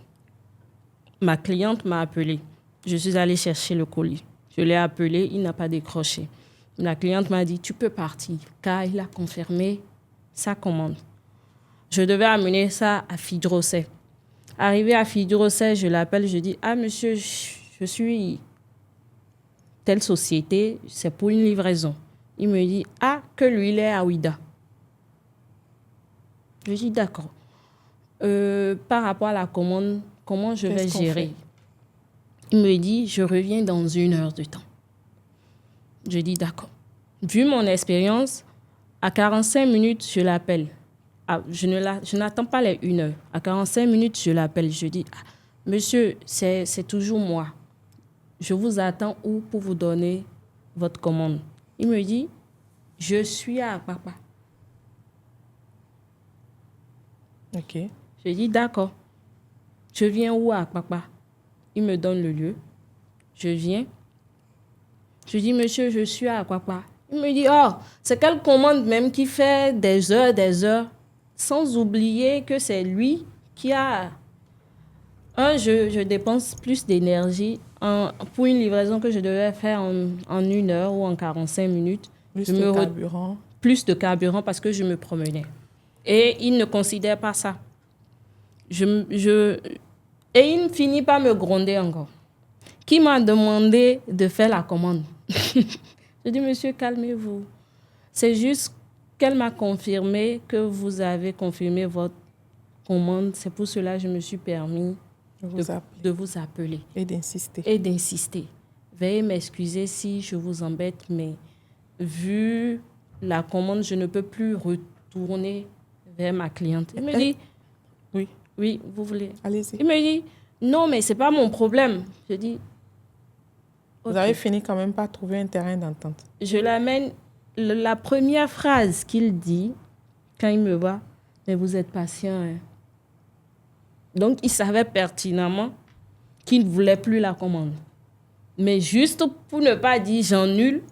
ma cliente m'a appelée. Je suis allée chercher le colis. Je l'ai appelé, il n'a pas décroché. La cliente m'a dit, tu peux partir, car il a confirmé sa commande. Je devais amener ça à Fidrosset. Arrivé à Fidrosset, je l'appelle, je dis, ah monsieur, je suis telle société, c'est pour une livraison. Il me dit, ah, que l'huile est à Ouida. Je dis, d'accord. Par rapport à la commande, comment je vais gérer? Il me dit, je reviens dans 1 heure de temps. Je dis, d'accord. Vu mon expérience, à 45 minutes, je l'appelle. Ah, je n'attends pas les 1 heure. À 45 minutes, je l'appelle. Je dis, ah, monsieur, c'est toujours moi. Je vous attends où pour vous donner votre commande? Il me dit, je suis à Akpakpa. Ok. Je dis, d'accord. Je viens où à Akpakpa? Il me donne le lieu. Je viens. Je dis, monsieur, je suis à Akpakpa. Il me dit, oh, c'est quelle commande même qui fait des heures, sans oublier que c'est lui qui a... je dépense plus d'énergie pour une livraison que je devais faire en 1 heure ou en 45 minutes. Plus de carburant. Plus de carburant parce que je me promenais. Et il ne considère pas ça. Et il finit par me gronder encore. Qui m'a demandé de faire la commande? Je dis, monsieur, calmez-vous. C'est juste qu'elle m'a confirmé que vous avez confirmé votre commande. C'est pour cela que je me suis permis de vous appeler. Et d'insister. Et d'insister. Veuillez m'excuser si je vous embête, mais vu la commande, je ne peux plus retourner vers ma cliente. Il me dit, oui. Oui, vous voulez. Allez-y. Il me dit, non, mais ce n'est pas mon problème. Je dis, Vous avez fini quand même par trouver un terrain d'entente. Je l'amène. La première phrase qu'il dit, quand il me voit, mais vous êtes patient. Hein. Donc, il savait pertinemment qu'il ne voulait plus la commande. Mais juste pour ne pas dire j'annule,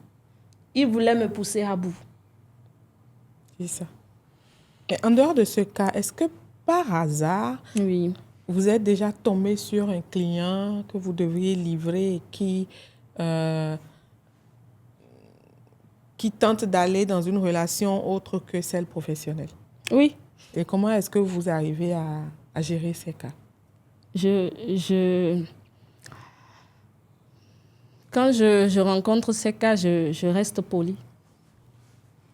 il voulait me pousser à bout. C'est ça. Et en dehors de ce cas, est-ce que par hasard, oui, vous êtes déjà tombé sur un client que vous devriez livrer et qui tente d'aller dans une relation autre que celle professionnelle? Oui. Et comment est-ce que vous arrivez à gérer ces cas? Quand je rencontre ces cas, je reste polie.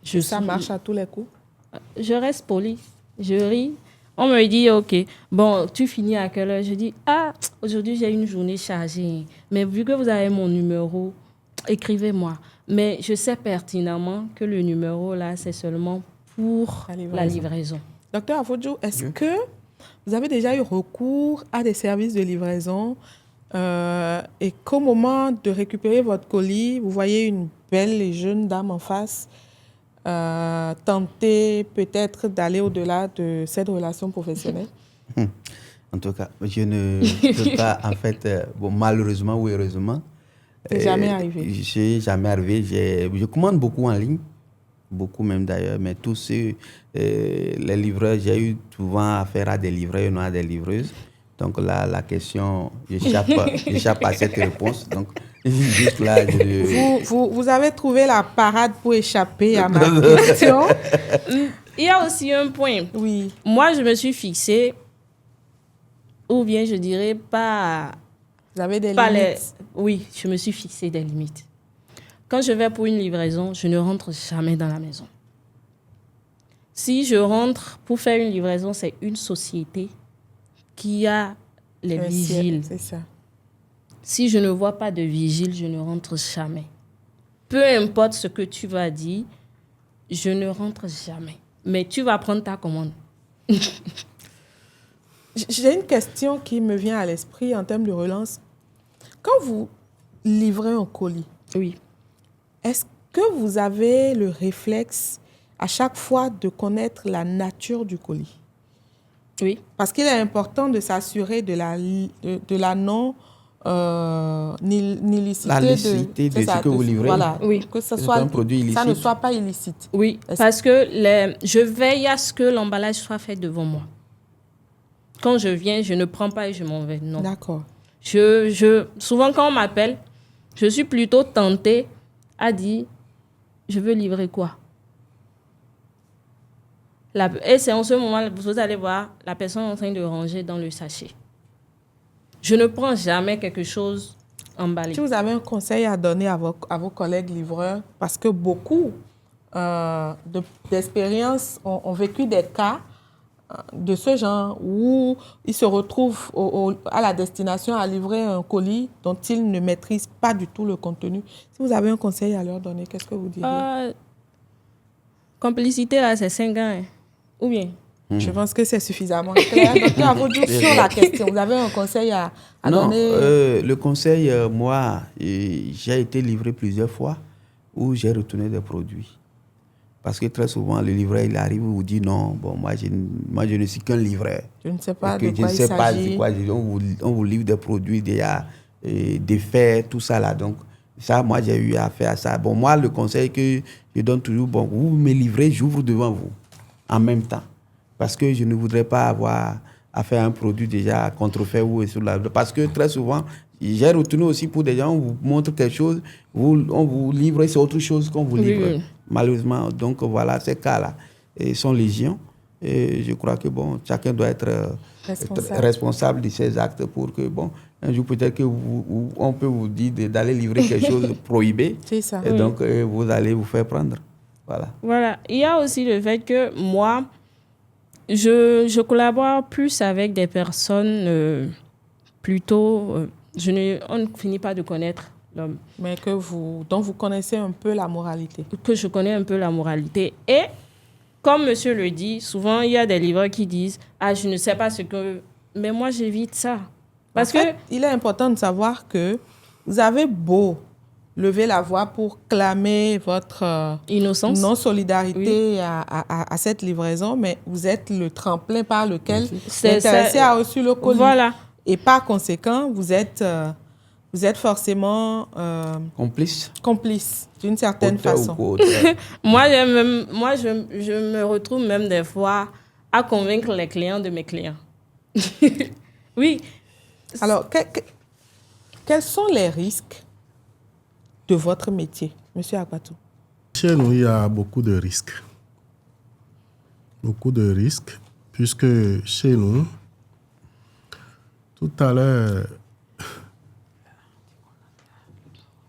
Ça marche à tous les coups? Je reste polie. Je ris. On me dit, OK, bon, tu finis à quelle heure? Je dis, ah, aujourd'hui, j'ai une journée chargée. Mais vu que vous avez mon numéro, écrivez-moi. Mais je sais pertinemment que le numéro là, c'est seulement pour la livraison. Docteur Afodjo, est-ce que vous avez déjà eu recours à des services de livraison et qu'au moment de récupérer votre colis, vous voyez une belle et jeune dame en face, tenter peut-être d'aller au-delà de cette relation professionnelle? En tout cas, je ne peux pas, en fait, malheureusement ou heureusement. C'est jamais arrivé. C'est jamais arrivé. Je commande beaucoup en ligne, beaucoup même d'ailleurs, mais tous ceux, les livreurs, j'ai eu souvent affaire à des livreurs et non à des livreuses. Donc là, la question, j'échappe à cette réponse. Donc, juste là, vous avez trouvé la parade pour échapper à ma question. Il y a aussi un point. Oui. Moi, je me suis fixée, ou bien je dirais pas... Vous avez des limites? Oui, je me suis fixé des limites. Quand je vais pour une livraison, je ne rentre jamais dans la maison. Si je rentre pour faire une livraison, c'est une société qui a les vigiles. C'est ça. Si je ne vois pas de vigile, je ne rentre jamais. Peu importe ce que tu vas dire, je ne rentre jamais. Mais tu vas prendre ta commande. J'ai une question qui me vient à l'esprit en termes de relance. Quand vous livrez un colis, oui. Est-ce que vous avez le réflexe à chaque fois de connaître la nature du colis? Oui. Parce qu'il est important de s'assurer de la non illicité la licité de ce que vous livrez. Voilà, oui. Que ça ne soit pas illicite. Oui, parce que je veille à ce que l'emballage soit fait devant moi. Quand je viens, je ne prends pas et je m'en vais. Non. D'accord. Souvent, quand on m'appelle, je suis plutôt tentée à dire, je veux livrer quoi? Et c'est en ce moment, vous allez voir, la personne est en train de ranger dans le sachet. Je ne prends jamais quelque chose emballé. Si vous avez un conseil à donner à vos collègues livreurs, parce que beaucoup d'expériences ont vécu des cas de ce genre où ils se retrouvent à la destination à livrer un colis dont ils ne maîtrisent pas du tout le contenu. Si vous avez un conseil à leur donner, qu'est-ce que vous diriez? Complicité, là, c'est 5 ans. Hein. Ou bien? Je pense que c'est suffisamment clair. Docteur Afodjo, sur la question, vous avez un conseil à donner? Le conseil, moi, j'ai été livré plusieurs fois où j'ai retourné des produits. Parce que très souvent, le livreur, il arrive et vous dit non, bon, moi, je ne suis qu'un livreur. Je ne sais pas de quoi il s'agit. On vous livre des produits déjà défaits, tout ça là. Donc, ça, moi, j'ai eu affaire à ça. Bon, moi, le conseil que je donne toujours, bon, vous me livrez, j'ouvre devant vous en même temps. Parce que je ne voudrais pas avoir affaire à un produit déjà contrefait ou sur la... Parce que très souvent, j'ai retourné aussi pour des gens, on vous montre quelque chose, on vous livre et c'est autre chose qu'on vous livre. Oui. Malheureusement, donc voilà, ces cas-là sont légion. Et je crois que bon, chacun doit être responsable de ses actes pour que, bon, un jour peut-être qu'on peut vous dire d'aller livrer quelque chose prohibé. C'est ça. Et donc, vous allez vous faire prendre. Voilà. Voilà. Il y a aussi le fait que moi, je collabore plus avec des personnes plutôt... on ne finit pas de connaître l'homme. Mais dont vous connaissez un peu la moralité. Que je connais un peu la moralité. Et, comme monsieur le dit, souvent, il y a des livreurs qui disent « Ah, je ne sais pas ce que... » Mais moi, j'évite ça. Parce que il est important de savoir que vous avez beau lever la voix pour clamer votre innocence, non-solidarité oui. à cette livraison, mais vous êtes le tremplin par lequel l'intéressé a reçu le colis. Voilà. Et par conséquent, vous êtes forcément complice d'une certaine façon. Moi, je me retrouve même des fois à convaincre les clients de mes clients. Oui. Alors, quels sont les risques de votre métier, Monsieur Akpatou? Chez nous, il y a beaucoup de risques. Beaucoup de risques, puisque chez nous, tout à l'heure,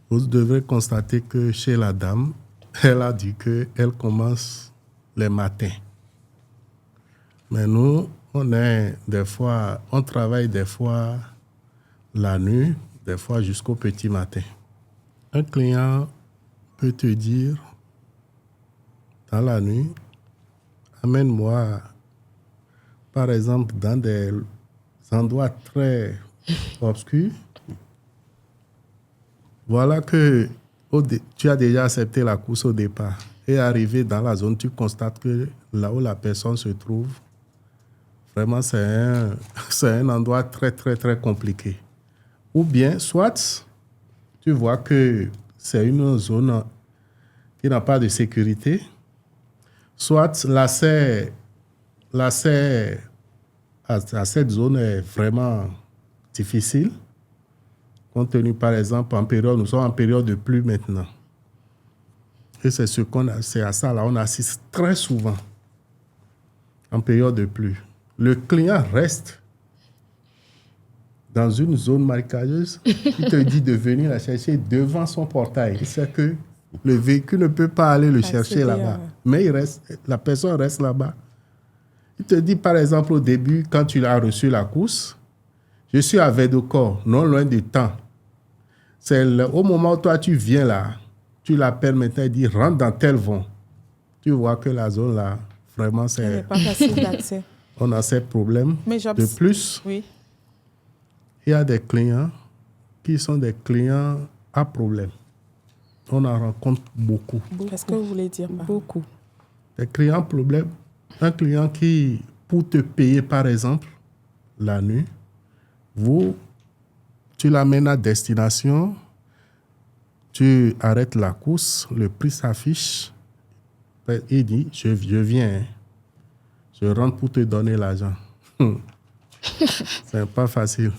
vous devrez constater que chez la dame, elle a dit qu'elle commence les matins. Mais nous, on travaille des fois la nuit, des fois jusqu'au petit matin. un client peut te dire dans la nuit, amène-moi, par exemple, dans des endroits très obscurs. Voilà que tu as déjà accepté la course au départ. Et arrivé dans la zone, tu constates que là où la personne se trouve, vraiment, c'est un endroit très, très, très compliqué. Ou bien, soit, tu vois que c'est une zone qui n'a pas de sécurité, soit l'accès à cette zone est vraiment difficile, compte tenu, par exemple, nous sommes en période de pluie maintenant. Et c'est à ça là, on assiste très souvent en période de pluie. Le client reste dans une zone marécageuse, il te dit de venir la chercher devant son portail. Il sait que le véhicule ne peut pas aller le chercher là-bas. Mais la personne reste là-bas. Il te dit, par exemple, au début, quand tu as reçu la course, je suis à Védocor, non loin du temps. Au moment où toi, tu viens là, tu l'appelles maintenant et dis, rentre dans tel vent. Tu vois que la zone là, vraiment, Elle n'est pas facile d'accès. On a ces problèmes. De plus, oui. Il y a des clients qui sont des clients à problème. On en rencontre beaucoup. Qu'est-ce que vous voulez dire par beaucoup? Des clients à problème. Un client qui, pour te payer par exemple, la nuit, tu l'amènes à destination, tu arrêtes la course, le prix s'affiche, il dit, je viens, je rentre pour te donner l'argent. C'est pas facile.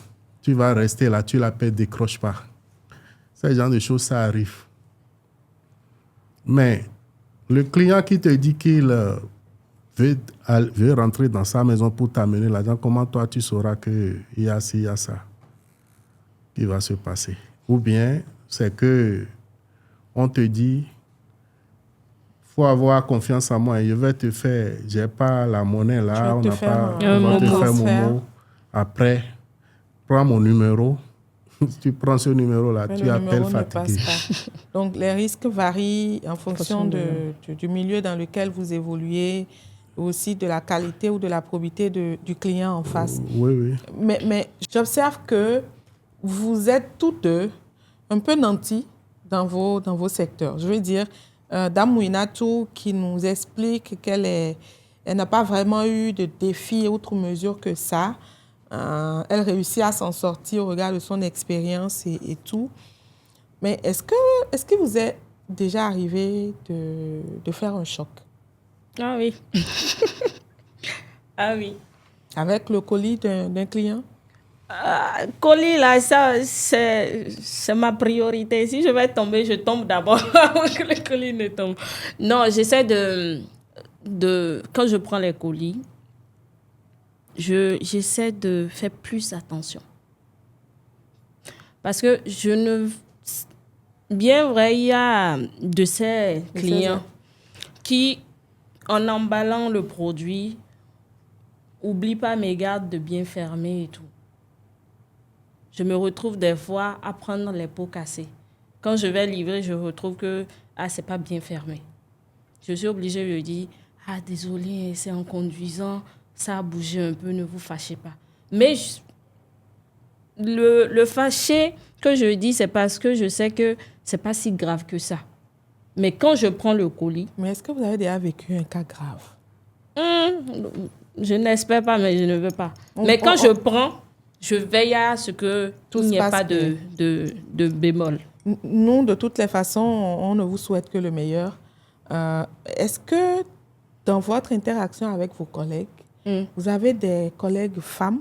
Tu vas rester là, tu l'appelles, décroche pas. Ce genre de choses, ça arrive. Mais le client qui te dit qu'il veut rentrer dans sa maison pour t'amener l'argent, comment toi tu sauras qu'il y a ci, il y a ça qui va se passer? Ou bien c'est que on te dit, faut avoir confiance en moi, je vais te faire, j'ai pas la monnaie là, on va te faire Momo. Après, prends mon numéro. Tu prends ce numéro-là, tu appelles fatigué. Donc, les risques varient en fonction du milieu dans lequel vous évoluez, aussi de la qualité ou de la probité du client en face. Oui. Mais j'observe que vous êtes tous deux un peu nantis dans vos secteurs. Je veux dire, Dame Mouinatou qui nous explique qu'elle n'a pas vraiment eu de défi outre mesure que ça. Elle réussit à s'en sortir au regard de son expérience et tout. Mais est-ce que vous êtes déjà arrivé de faire un choc? Ah oui. Ah oui. Avec le colis d'un client? Colis, là, ça, c'est ma priorité. Si je vais tomber, je tombe d'abord avant que le colis ne tombe. Non, j'essaie quand je prends les colis, j'essaie de faire plus attention. Parce que bien vrai, il y a de ces clients qui, en emballant le produit, n'oublient pas mes gardes de bien fermer et tout. Je me retrouve des fois à prendre les pots cassés. Quand je vais livrer, je retrouve que c'est pas bien fermé. Je suis obligée de lui dire, désolé, c'est en conduisant, ça a bougé un peu, ne vous fâchez pas. Mais le fâché que je dis, c'est parce que je sais que c'est pas si grave que ça. Mais quand je prends le colis... Mais est-ce que vous avez déjà vécu un cas grave? Je n'espère pas, mais je ne veux pas. Mais quand je prends, je veille à ce qu'il n'y ait pas de bémol. Nous, de toutes les façons, on ne vous souhaite que le meilleur. Est-ce que dans votre interaction avec vos collègues, vous avez des collègues femmes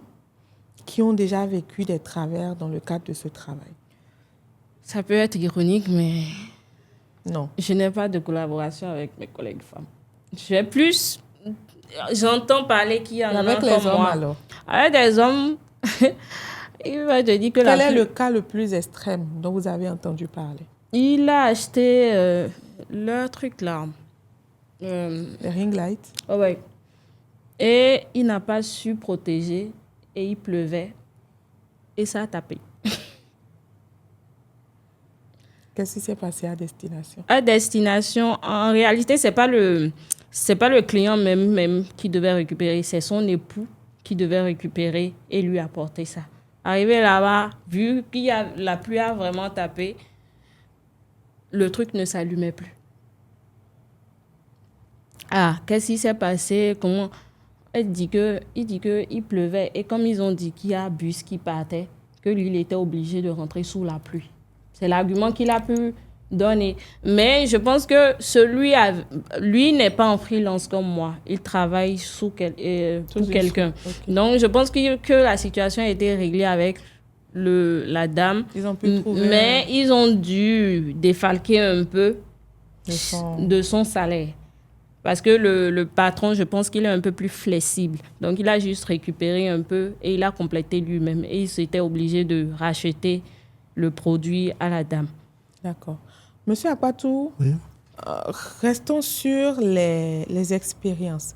qui ont déjà vécu des travers dans le cadre de ce travail? Ça peut être ironique, mais non. Je n'ai pas de collaboration avec mes collègues femmes. J'entends parler qu'il y en a avec les hommes moi. Alors? Avec des hommes, il va te dire que quel est le cas le plus extrême dont vous avez entendu parler? Il a acheté leur truc là. Les ring lights? Oh ouais. Et il n'a pas su protéger et il pleuvait et ça a tapé. Qu'est-ce qui s'est passé à destination? À destination, en réalité, c'est pas le client même qui devait récupérer, c'est son époux qui devait récupérer et lui apporter ça. Arrivé là-bas, vu que la pluie a vraiment tapé, le truc ne s'allumait plus. Ah, qu'est-ce qui s'est passé? Comment? Il dit qu'il pleuvait et comme ils ont dit qu'il y a un bus qui partait, que lui, il était obligé de rentrer sous la pluie. C'est l'argument qu'il a pu donner. Mais je pense que lui n'est pas en freelance comme moi. Il travaille pour quelqu'un. Okay. Donc, je pense que la situation a été réglée avec la dame. Ils ont pu trouver... Mais ils ont dû défalquer un peu de son salaire. Parce que le patron, je pense qu'il est un peu plus flexible. Donc, il a juste récupéré un peu et il a complété lui-même. Et il s'était obligé de racheter le produit à la dame. D'accord. Monsieur Akpatou, oui. Restons sur les expériences.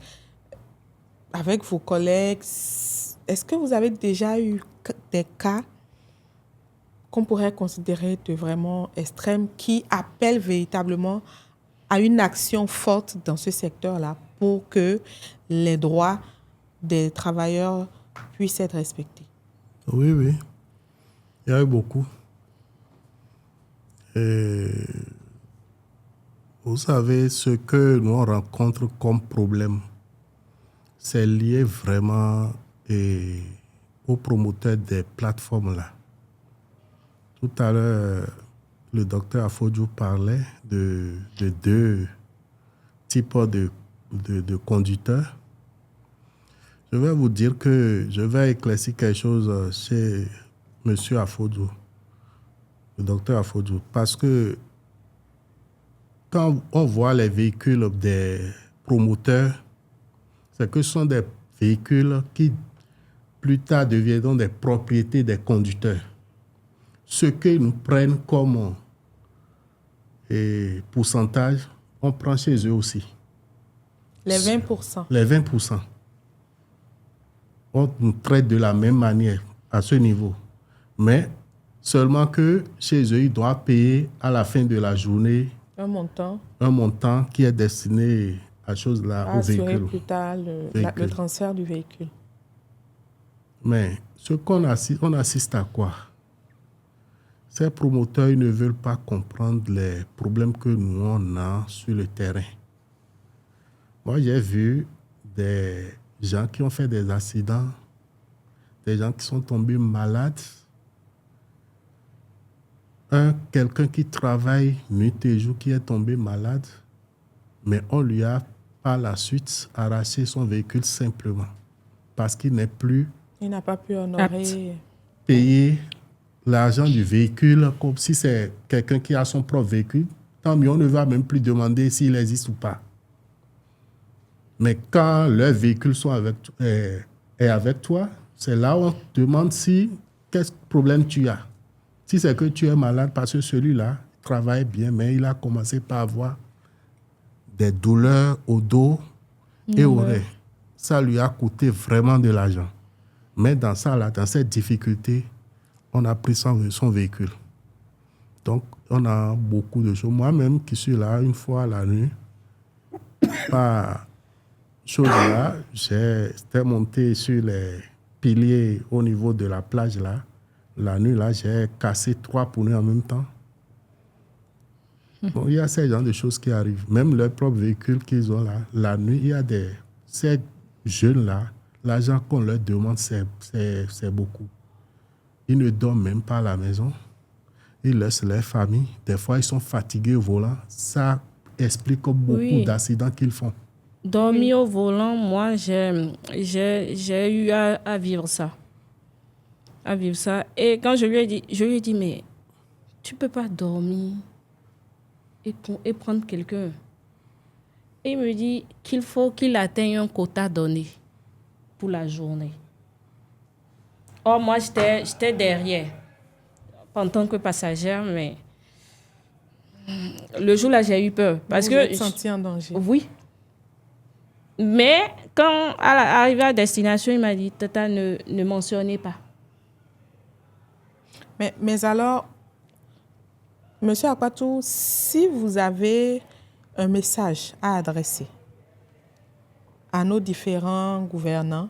Avec vos collègues, est-ce que vous avez déjà eu des cas qu'on pourrait considérer de vraiment extrêmes qui appellent véritablement à une action forte dans ce secteur-là pour que les droits des travailleurs puissent être respectés? Oui, oui. Il y a eu beaucoup. Et vous savez, ce que nous on rencontre comme problème, c'est lié vraiment aux promoteurs des plateformes-là. Tout à l'heure, le docteur Afodjou parlait de deux types de conducteurs. Je vais vous dire que je vais éclaircir quelque chose chez M. Afodjou, le docteur Afodjou, parce que quand on voit les véhicules des promoteurs, c'est que ce sont des véhicules qui plus tard deviendront des propriétés des conducteurs. Ce qu'ils nous prennent comme pourcentage, on prend chez eux aussi. Les 20%. Les 20%. On nous traite de la même manière à ce niveau. Mais seulement que chez eux, ils doivent payer à la fin de la journée un montant qui est destiné à chose-là, au véhicule. Plus tard le transfert du véhicule. Mais ce qu'on assiste, on assiste à quoi? Ces promoteurs, ils ne veulent pas comprendre les problèmes que nous, on a sur le terrain. Moi, j'ai vu des gens qui ont fait des accidents, des gens qui sont tombés malades. Quelqu'un qui travaille nuit et jour qui est tombé malade, mais on lui a par la suite arraché son véhicule simplement parce qu'il n'est plus... Il n'a pas pu honorer... payer l'argent du véhicule comme si c'est quelqu'un qui a son propre véhicule. Tant mieux, on ne va même plus demander s'il existe ou pas. Mais quand leur véhicule est avec toi, c'est là où on te demande quel problème tu as. Si c'est que tu es malade parce que celui-là travaille bien, mais il a commencé par avoir des douleurs au dos et aux oreilles. Ça lui a coûté vraiment de l'argent. Mais dans cette difficulté, on a pris son véhicule. Donc, on a beaucoup de choses. Moi-même, qui suis là une fois la nuit, par chose-là, j'étais monté sur les piliers au niveau de la plage là. La nuit, là, j'ai cassé 3 pneus en même temps. Bon, il y a ces genres de choses qui arrivent. Même leur propre véhicule qu'ils ont là, la nuit, il y a ces jeunes-là, l'argent qu'on leur demande, c'est beaucoup. Ils ne dorment même pas à la maison. Ils laissent leur famille. Des fois, ils sont fatigués au volant. Ça explique beaucoup d'accidents qu'ils font. Dormir au volant, moi, j'ai eu à vivre ça. Et quand je lui ai dit, mais tu ne peux pas dormir et prendre quelqu'un. Et il me dit qu'il faut qu'il atteigne un quota donné pour la journée. Or, moi, j'étais derrière en tant que passagère, mais le jour-là, j'ai eu peur. Parce que vous senti en danger? Oui. Mais quand arrivé à destination, il m'a dit, Tata, ne mentionnez pas. Mais alors, Monsieur Akpatou, si vous avez un message à adresser à nos différents gouvernants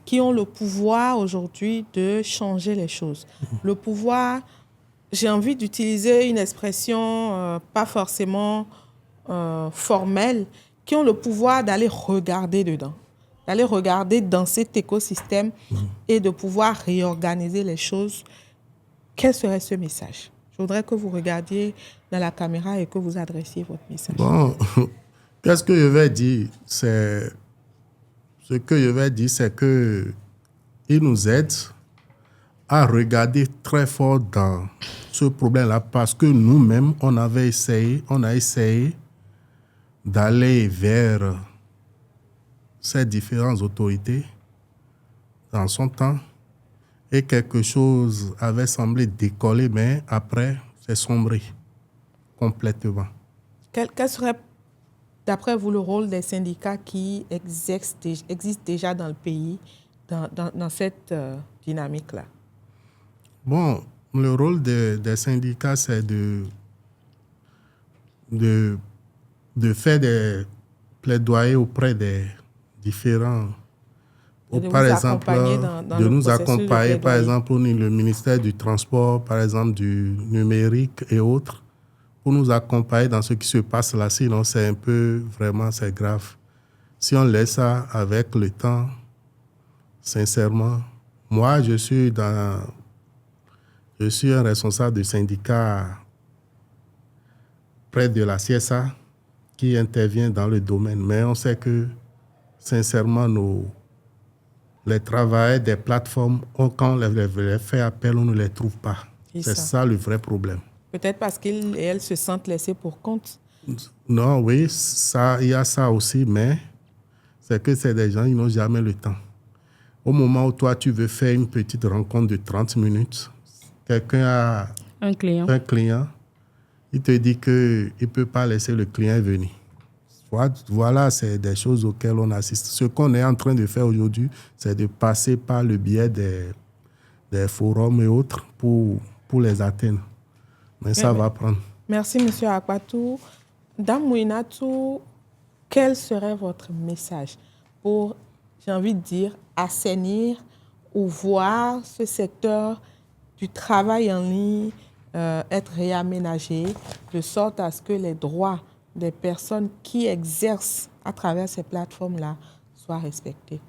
qui ont le pouvoir aujourd'hui de changer les choses, le pouvoir, j'ai envie d'utiliser une expression pas forcément formelle, qui ont le pouvoir d'aller regarder dedans, d'aller regarder dans cet écosystème et de pouvoir réorganiser les choses, quel serait ce message? Je voudrais que vous regardiez dans la caméra et que vous adressiez votre message. Bon, qu'est-ce que je vais dire? Ce que je vais dire, c'est qu'il nous aide à regarder très fort dans ce problème-là parce que nous-mêmes, on a essayé d'aller vers ces différentes autorités dans son temps et quelque chose avait semblé décoller, mais après, c'est sombré complètement. Quel serait, d'après vous, le rôle des syndicats qui existent déjà dans le pays, dans cette dynamique-là? Bon, le rôle des syndicats, c'est de faire des plaidoyers auprès des différents... Par exemple, de nous accompagner, par exemple, le ministère du Transport, par exemple, du numérique et autres, pour nous accompagner dans ce qui se passe là. Sinon, c'est un peu, vraiment, c'est grave. Si on laisse ça avec le temps, sincèrement, moi, je suis un responsable du syndicat près de la CSA qui intervient dans le domaine. Mais on sait que, sincèrement, les travailleurs des plateformes, quand on les fait appel, on ne les trouve pas. C'est ça le vrai problème. Peut-être parce qu'ils et elles se sentent laissés pour compte. Non, oui, il y a ça aussi, mais c'est que c'est des gens qui n'ont jamais le temps. Au moment où toi, tu veux faire une petite rencontre de 30 minutes, quelqu'un a un client, il te dit qu'il ne peut pas laisser le client venir. Voilà, c'est des choses auxquelles on assiste. Ce qu'on est en train de faire aujourd'hui, c'est de passer par le biais des forums et autres pour les atteindre. Mais ça va prendre. Merci, M. Akpatou. Dame Mouinatou, quel serait votre message pour, j'ai envie de dire, assainir ou voir ce secteur du travail en ligne être réaménagé de sorte à ce que les droits des personnes qui exercent à travers ces plateformes-là soient respectés?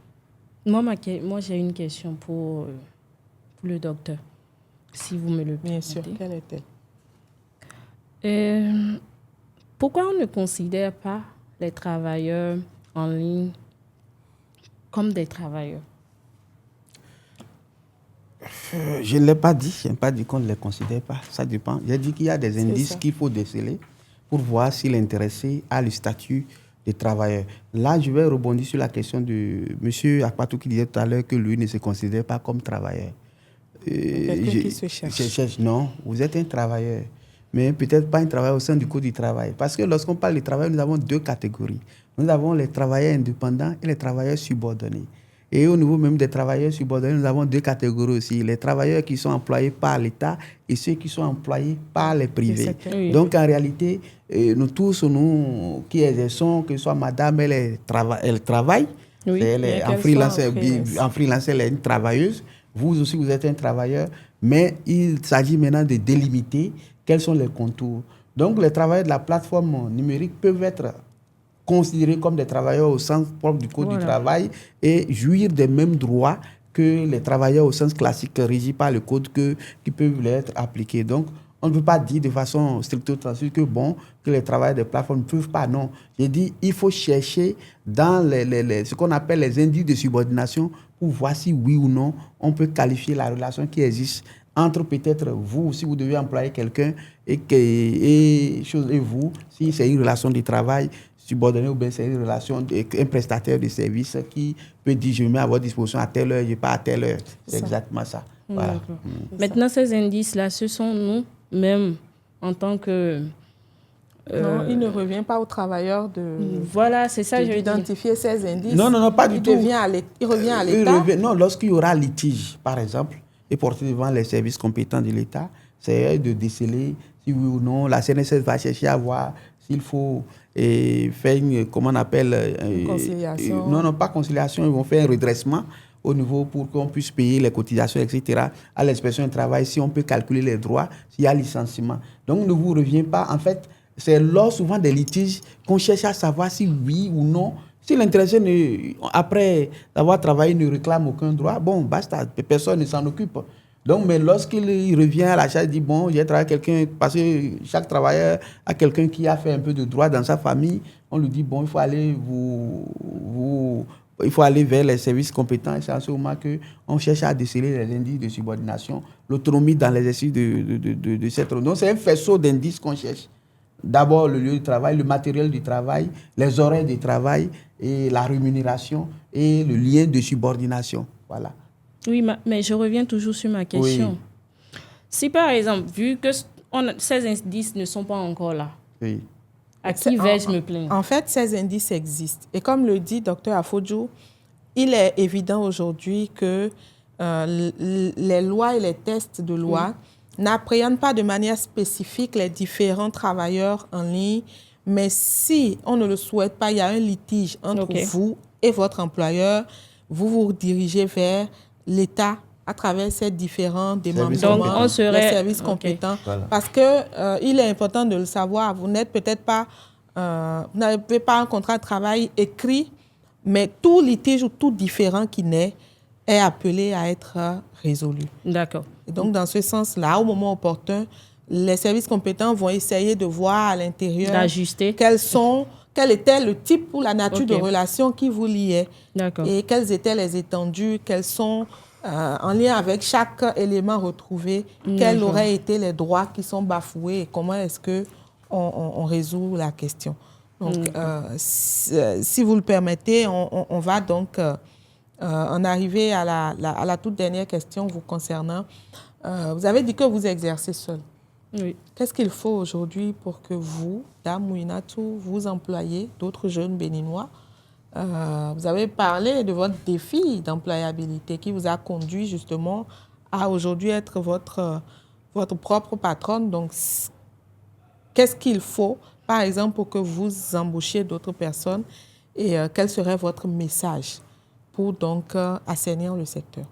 Moi, j'ai une question pour le docteur, si vous me le permettez. Bien sûr, quelle est-elle? Pourquoi on ne considère pas les travailleurs en ligne comme des travailleurs? Je ne l'ai pas dit. Je n'ai pas dit qu'on ne les considère pas. Ça dépend. J'ai dit qu'il y a des indices qu'il faut déceler pour voir si l'intéressé a le statut de travailleur. Là, je vais rebondir sur la question de M. Akpatou qui disait tout à l'heure que lui ne se considère pas comme travailleur. Quelqu'un qui se cherche. Non, vous êtes un travailleur. Mais peut-être pas un travailleur au sein du Code du travail. Parce que lorsqu'on parle de travail, nous avons deux catégories. Nous avons les travailleurs indépendants et les travailleurs subordonnés. Et au niveau même des travailleurs subordonnés, nous avons deux catégories aussi. Les travailleurs qui sont employés par l'État et ceux qui sont employés par les privés. Oui. Donc en réalité, nous tous, nous qui exerçons, que ce soit madame, elle travaille. Oui. Elle est en freelance, elle est une travailleuse. Vous aussi, vous êtes un travailleur. Mais il s'agit maintenant de délimiter quels sont les contours. Donc les travailleurs de la plateforme numérique peuvent être considérés comme des travailleurs au sens propre du Code du travail et jouir des mêmes droits que les travailleurs au sens classique régis par le Code qui peuvent leur être appliqués. Donc, on ne peut pas dire de façon stricto sensu que les travailleurs des plateformes ne peuvent pas. Non. J'ai dit il faut chercher dans ce qu'on appelle les indices de subordination pour voir si oui ou non on peut qualifier la relation qui existe entre peut-être vous, si vous devez employer quelqu'un et vous, si c'est une relation de travail subordonné ou bien c'est une relation un prestataire de service qui peut dire je me mets à votre disposition à telle heure, je pas à telle heure. C'est exactement ça. Voilà. Maintenant, ces indices-là, ce sont nous-mêmes en tant que... Non, il ne revient pas aux travailleurs voilà, c'est ça, d'identifier ces indices. Non, pas du tout. Il revient à l'État. Non, lorsqu'il y aura litige, par exemple, et porté devant les services compétents de l'État, c'est de déceler si oui ou non. La CNSS va chercher à voir s'il faut faire une, comment on appelle... conciliation. Non, pas conciliation, ils vont faire un redressement au niveau pour qu'on puisse payer les cotisations, etc. à l'inspection du travail, si on peut calculer les droits, s'il y a licenciement. Donc, ne vous revient pas. En fait, c'est lors souvent des litiges qu'on cherche à savoir si oui ou non. Si l'intéressé, après avoir travaillé, ne réclame aucun droit, bon, basta, personne ne s'en occupe. Donc, mais lorsqu'il revient à la charge, il dit, bon, j'ai travaillé quelqu'un, parce que chaque travailleur a quelqu'un qui a fait un peu de droit dans sa famille, on lui dit, bon, il faut aller il faut aller vers les services compétents. Et c'est en ce moment qu'on cherche à déceler les indices de subordination, l'autonomie dans l'exercice de cette... Donc, c'est un faisceau d'indices qu'on cherche. D'abord, le lieu de travail, le matériel du travail, les horaires de travail, et la rémunération et le lien de subordination. Voilà. Oui, mais je reviens toujours sur ma question. Oui. Si par exemple, vu que ces indices ne sont pas encore là, oui. À qui vais-je me plaindre? En fait, ces indices existent. Et comme le dit Dr Afodjou, il est évident aujourd'hui que les lois et les tests de loi n'appréhendent pas de manière spécifique les différents travailleurs en ligne. Mais si on ne le souhaite pas, il y a un litige entre vous et votre employeur, vous vous dirigez vers l'État à travers ces différents démembrements, les services compétents. Voilà. Parce que il est important de le savoir. Vous n'êtes peut-être pas, vous n'avez pas un contrat de travail écrit, mais tout litige ou tout différend qui naît est appelé à être résolu. D'accord. Et donc, dans ce sens-là, au moment opportun, les services compétents vont essayer de voir à l'intérieur d'ajuster quel était le type ou la nature de relation qui vous liait. D'accord. Et quelles étaient les étendues, quels sont, en lien avec chaque élément retrouvé, quels auraient été les droits qui sont bafoués et comment est-ce qu'on résout la question. Donc, si vous le permettez, on va donc en arriver à la toute dernière question vous concernant. Vous avez dit que vous exercez seul. Oui. Qu'est-ce qu'il faut aujourd'hui pour que vous, Dame Mouinatou, vous employez d'autres jeunes béninois? Vous avez parlé de votre défi d'employabilité qui vous a conduit justement à aujourd'hui être votre propre patronne. Donc, qu'est-ce qu'il faut, par exemple, pour que vous embauchiez d'autres personnes et quel serait votre message pour donc assainir le secteur?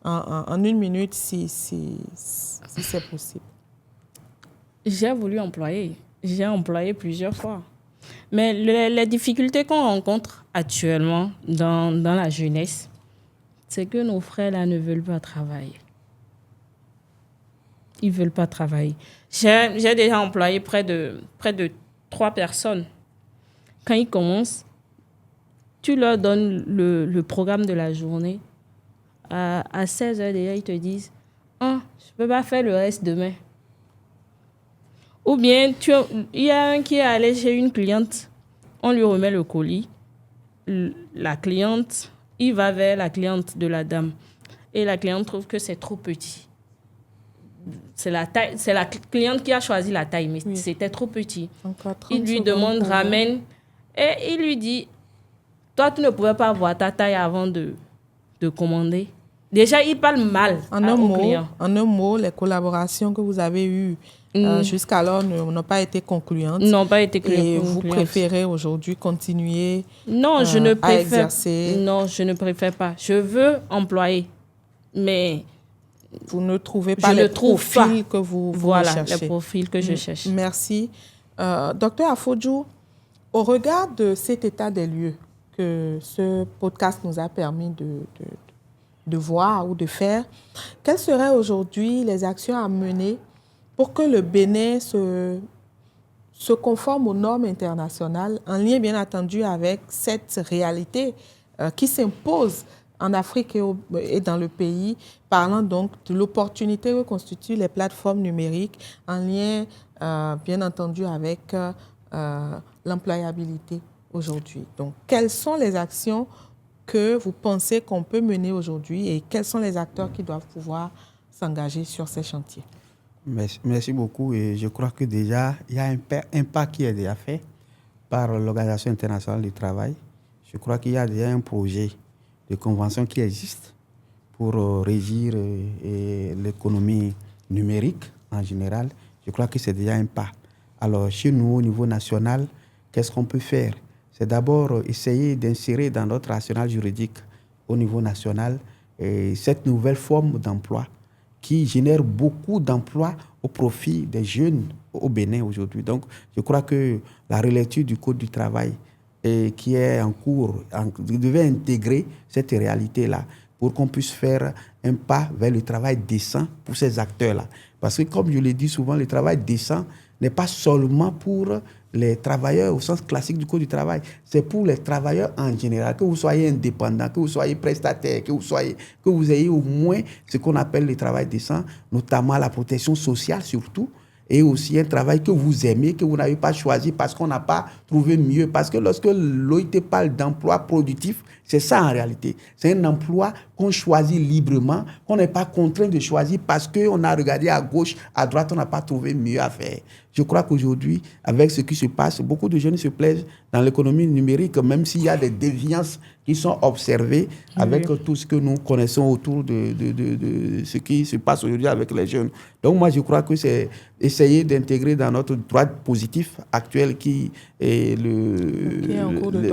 En 1 minute, si c'est possible. J'ai voulu employer. J'ai employé plusieurs fois. Mais les difficultés qu'on rencontre actuellement dans la jeunesse, c'est que nos frères là ne veulent pas travailler. Ils ne veulent pas travailler. J'ai déjà employé près de 3 personnes. Quand ils commencent, tu leur donnes le programme de la journée. À 16h déjà, ils te disent « je ne peux pas faire le reste demain. » Ou bien, il y a un qui est allé chez une cliente, on lui remet le colis. La cliente, il va vers la cliente de la dame. Et la cliente trouve que c'est trop petit. C'est la cliente qui a choisi la taille, mais c'était trop petit. Il lui demande, ramène. Et il lui dit, toi, tu ne pouvais pas voir ta taille avant de commander. Déjà, il parle mal au client. En un mot, les collaborations que vous avez eues jusqu'alors n'ont pas été concluantes. N'ont pas été concluantes. Et vous préférez aujourd'hui continuer à exercer? Non, je ne préfère pas. Je veux employer, mais vous ne trouvez pas les profils que vous cherchez. Voilà, les profils que je cherche. Merci. Docteur Afodjou, au regard de cet état des lieux que ce podcast nous a permis de voir ou de faire, quelles seraient aujourd'hui les actions à mener pour que le Bénin se conforme aux normes internationales, en lien bien entendu avec cette réalité qui s'impose en Afrique et dans le pays, parlant donc de l'opportunité que constituent les plateformes numériques, en lien bien entendu avec l'employabilité aujourd'hui. Donc, quelles sont les actions que vous pensez qu'on peut mener aujourd'hui et quels sont les acteurs qui doivent pouvoir s'engager sur ces chantiers? Merci beaucoup. Et je crois que déjà, il y a un pas qui est déjà fait par l'Organisation internationale du travail. Je crois qu'il y a déjà un projet de convention qui existe pour régir l'économie numérique en général, je crois que c'est déjà un pas. Alors, chez nous, au niveau national, qu'est-ce qu'on peut faire? C'est d'abord essayer d'insérer dans notre arsenal juridique au niveau national cette nouvelle forme d'emploi qui génère beaucoup d'emplois au profit des jeunes au Bénin aujourd'hui. Donc, je crois que la relecture du Code du travail qui est en cours devait intégrer cette réalité-là pour qu'on puisse faire un pas vers le travail décent pour ces acteurs-là. Parce que, comme je l'ai dit souvent, le travail décent n'est pas seulement pour les travailleurs au sens classique du Code du travail, c'est pour les travailleurs en général, que vous soyez indépendant, que vous soyez prestataire, que vous ayez au moins ce qu'on appelle le travail décent, notamment la protection sociale surtout, et aussi un travail que vous aimez, que vous n'avez pas choisi parce qu'on n'a pas trouvé mieux. Parce que lorsque l'OIT parle d'emploi productif, c'est ça en réalité. C'est un emploi qu'on choisit librement, qu'on n'est pas contraint de choisir parce qu'on a regardé à gauche, à droite, on n'a pas trouvé mieux à faire. Je crois qu'aujourd'hui, avec ce qui se passe, beaucoup de jeunes se plaisent dans l'économie numérique, même s'il y a des déviances qui sont observées avec tout ce que nous connaissons autour de ce qui se passe aujourd'hui avec les jeunes. Donc moi, je crois que c'est essayer d'intégrer dans notre droit positif actuel qui est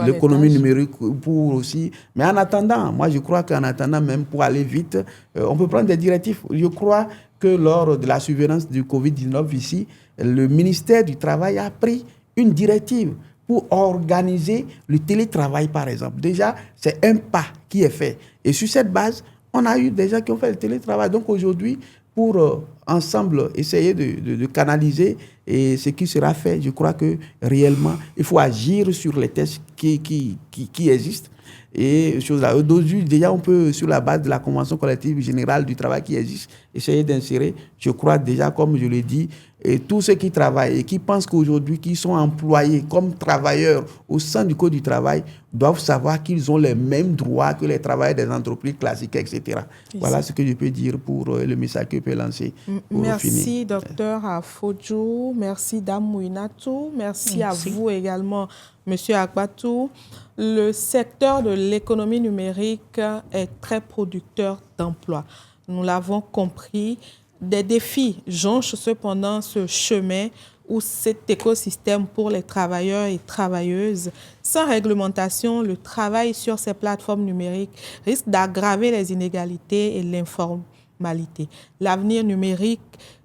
l'économie numérique pour aussi. Mais en attendant, moi je crois qu'en attendant, même pour aller vite, on peut prendre des directives. Je crois que lors de la surveillance du Covid-19 ici, le ministère du Travail a pris une directive pour organiser le télétravail, par exemple. Déjà, c'est un pas qui est fait. Et sur cette base, on a eu des gens qui ont fait le télétravail. Donc aujourd'hui, pour ensemble essayer de canaliser ce qui sera fait, je crois que réellement, il faut agir sur les tests qui existent. Et aujourd'hui, déjà, on peut, sur la base de la Convention collective générale du travail qui existe, essayer d'insérer, je crois déjà, comme je l'ai dit, et tous ceux qui travaillent et qui pensent qu'aujourd'hui, qu'ils sont employés comme travailleurs au sein du Code du travail, doivent savoir qu'ils ont les mêmes droits que les travailleurs des entreprises classiques, etc. Voilà ce que je peux dire pour le message que je peux lancer. Merci, docteur Afodjou. Merci, Dame Mouinatou. Merci à vous également, monsieur Agbatou. Le secteur de l'économie numérique est très producteur d'emplois. Nous l'avons compris. Des défis jonchent cependant ce chemin ou cet écosystème pour les travailleurs et travailleuses. Sans réglementation, le travail sur ces plateformes numériques risque d'aggraver les inégalités et l'informalité. L'avenir numérique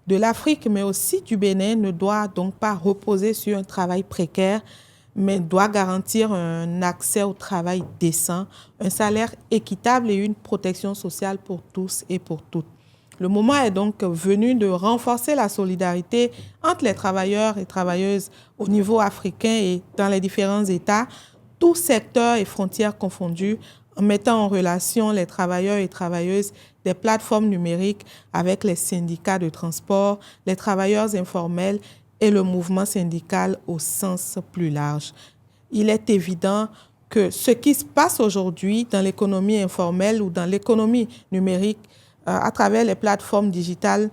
de l'Afrique, mais aussi du Bénin, ne doit donc pas reposer sur un travail précaire, mais doit garantir un accès au travail décent, un salaire équitable et une protection sociale pour tous et pour toutes. Le moment est donc venu de renforcer la solidarité entre les travailleurs et travailleuses au niveau africain et dans les différents États, tous secteurs et frontières confondus, en mettant en relation les travailleurs et travailleuses des plateformes numériques avec les syndicats de transport, les travailleurs informels et le mouvement syndical au sens plus large. Il est évident que ce qui se passe aujourd'hui dans l'économie informelle ou dans l'économie numérique à travers les plateformes digitales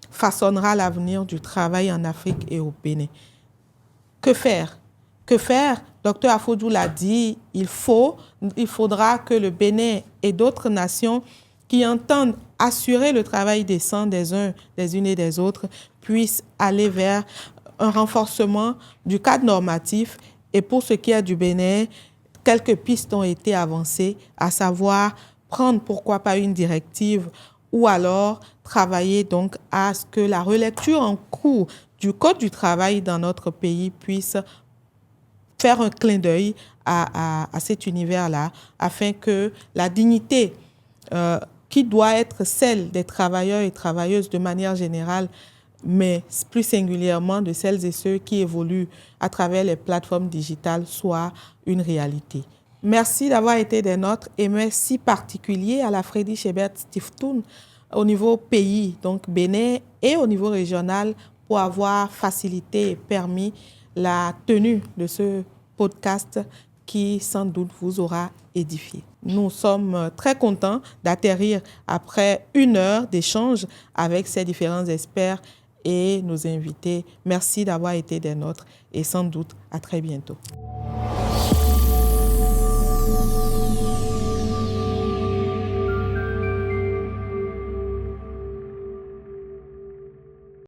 façonnera l'avenir du travail en Afrique et au Bénin. Que faire? Que faire? Docteur Afodjou l'a dit, il faudra que le Bénin et d'autres nations qui entendent assurer le travail décent des uns, des unes et des autres puissent aller vers un renforcement du cadre normatif. Et pour ce qui est du Bénin, quelques pistes ont été avancées, à savoir prendre pourquoi pas une directive ou alors travailler donc à ce que la relecture en cours du Code du travail dans notre pays puisse faire un clin d'œil à cet univers-là, afin que la dignité qui doit être celle des travailleurs et travailleuses de manière générale, mais plus singulièrement de celles et ceux qui évoluent à travers les plateformes digitales, soit une réalité. Merci d'avoir été des nôtres et merci particulier à la Friedrich Ebert Stiftung au niveau pays, donc Bénin, et au niveau régional pour avoir facilité et permis la tenue de ce podcast qui sans doute vous aura édifié. Nous sommes très contents d'atterrir après 1 heure d'échange avec ces différents experts et nos invités. Merci d'avoir été des nôtres et sans doute à très bientôt.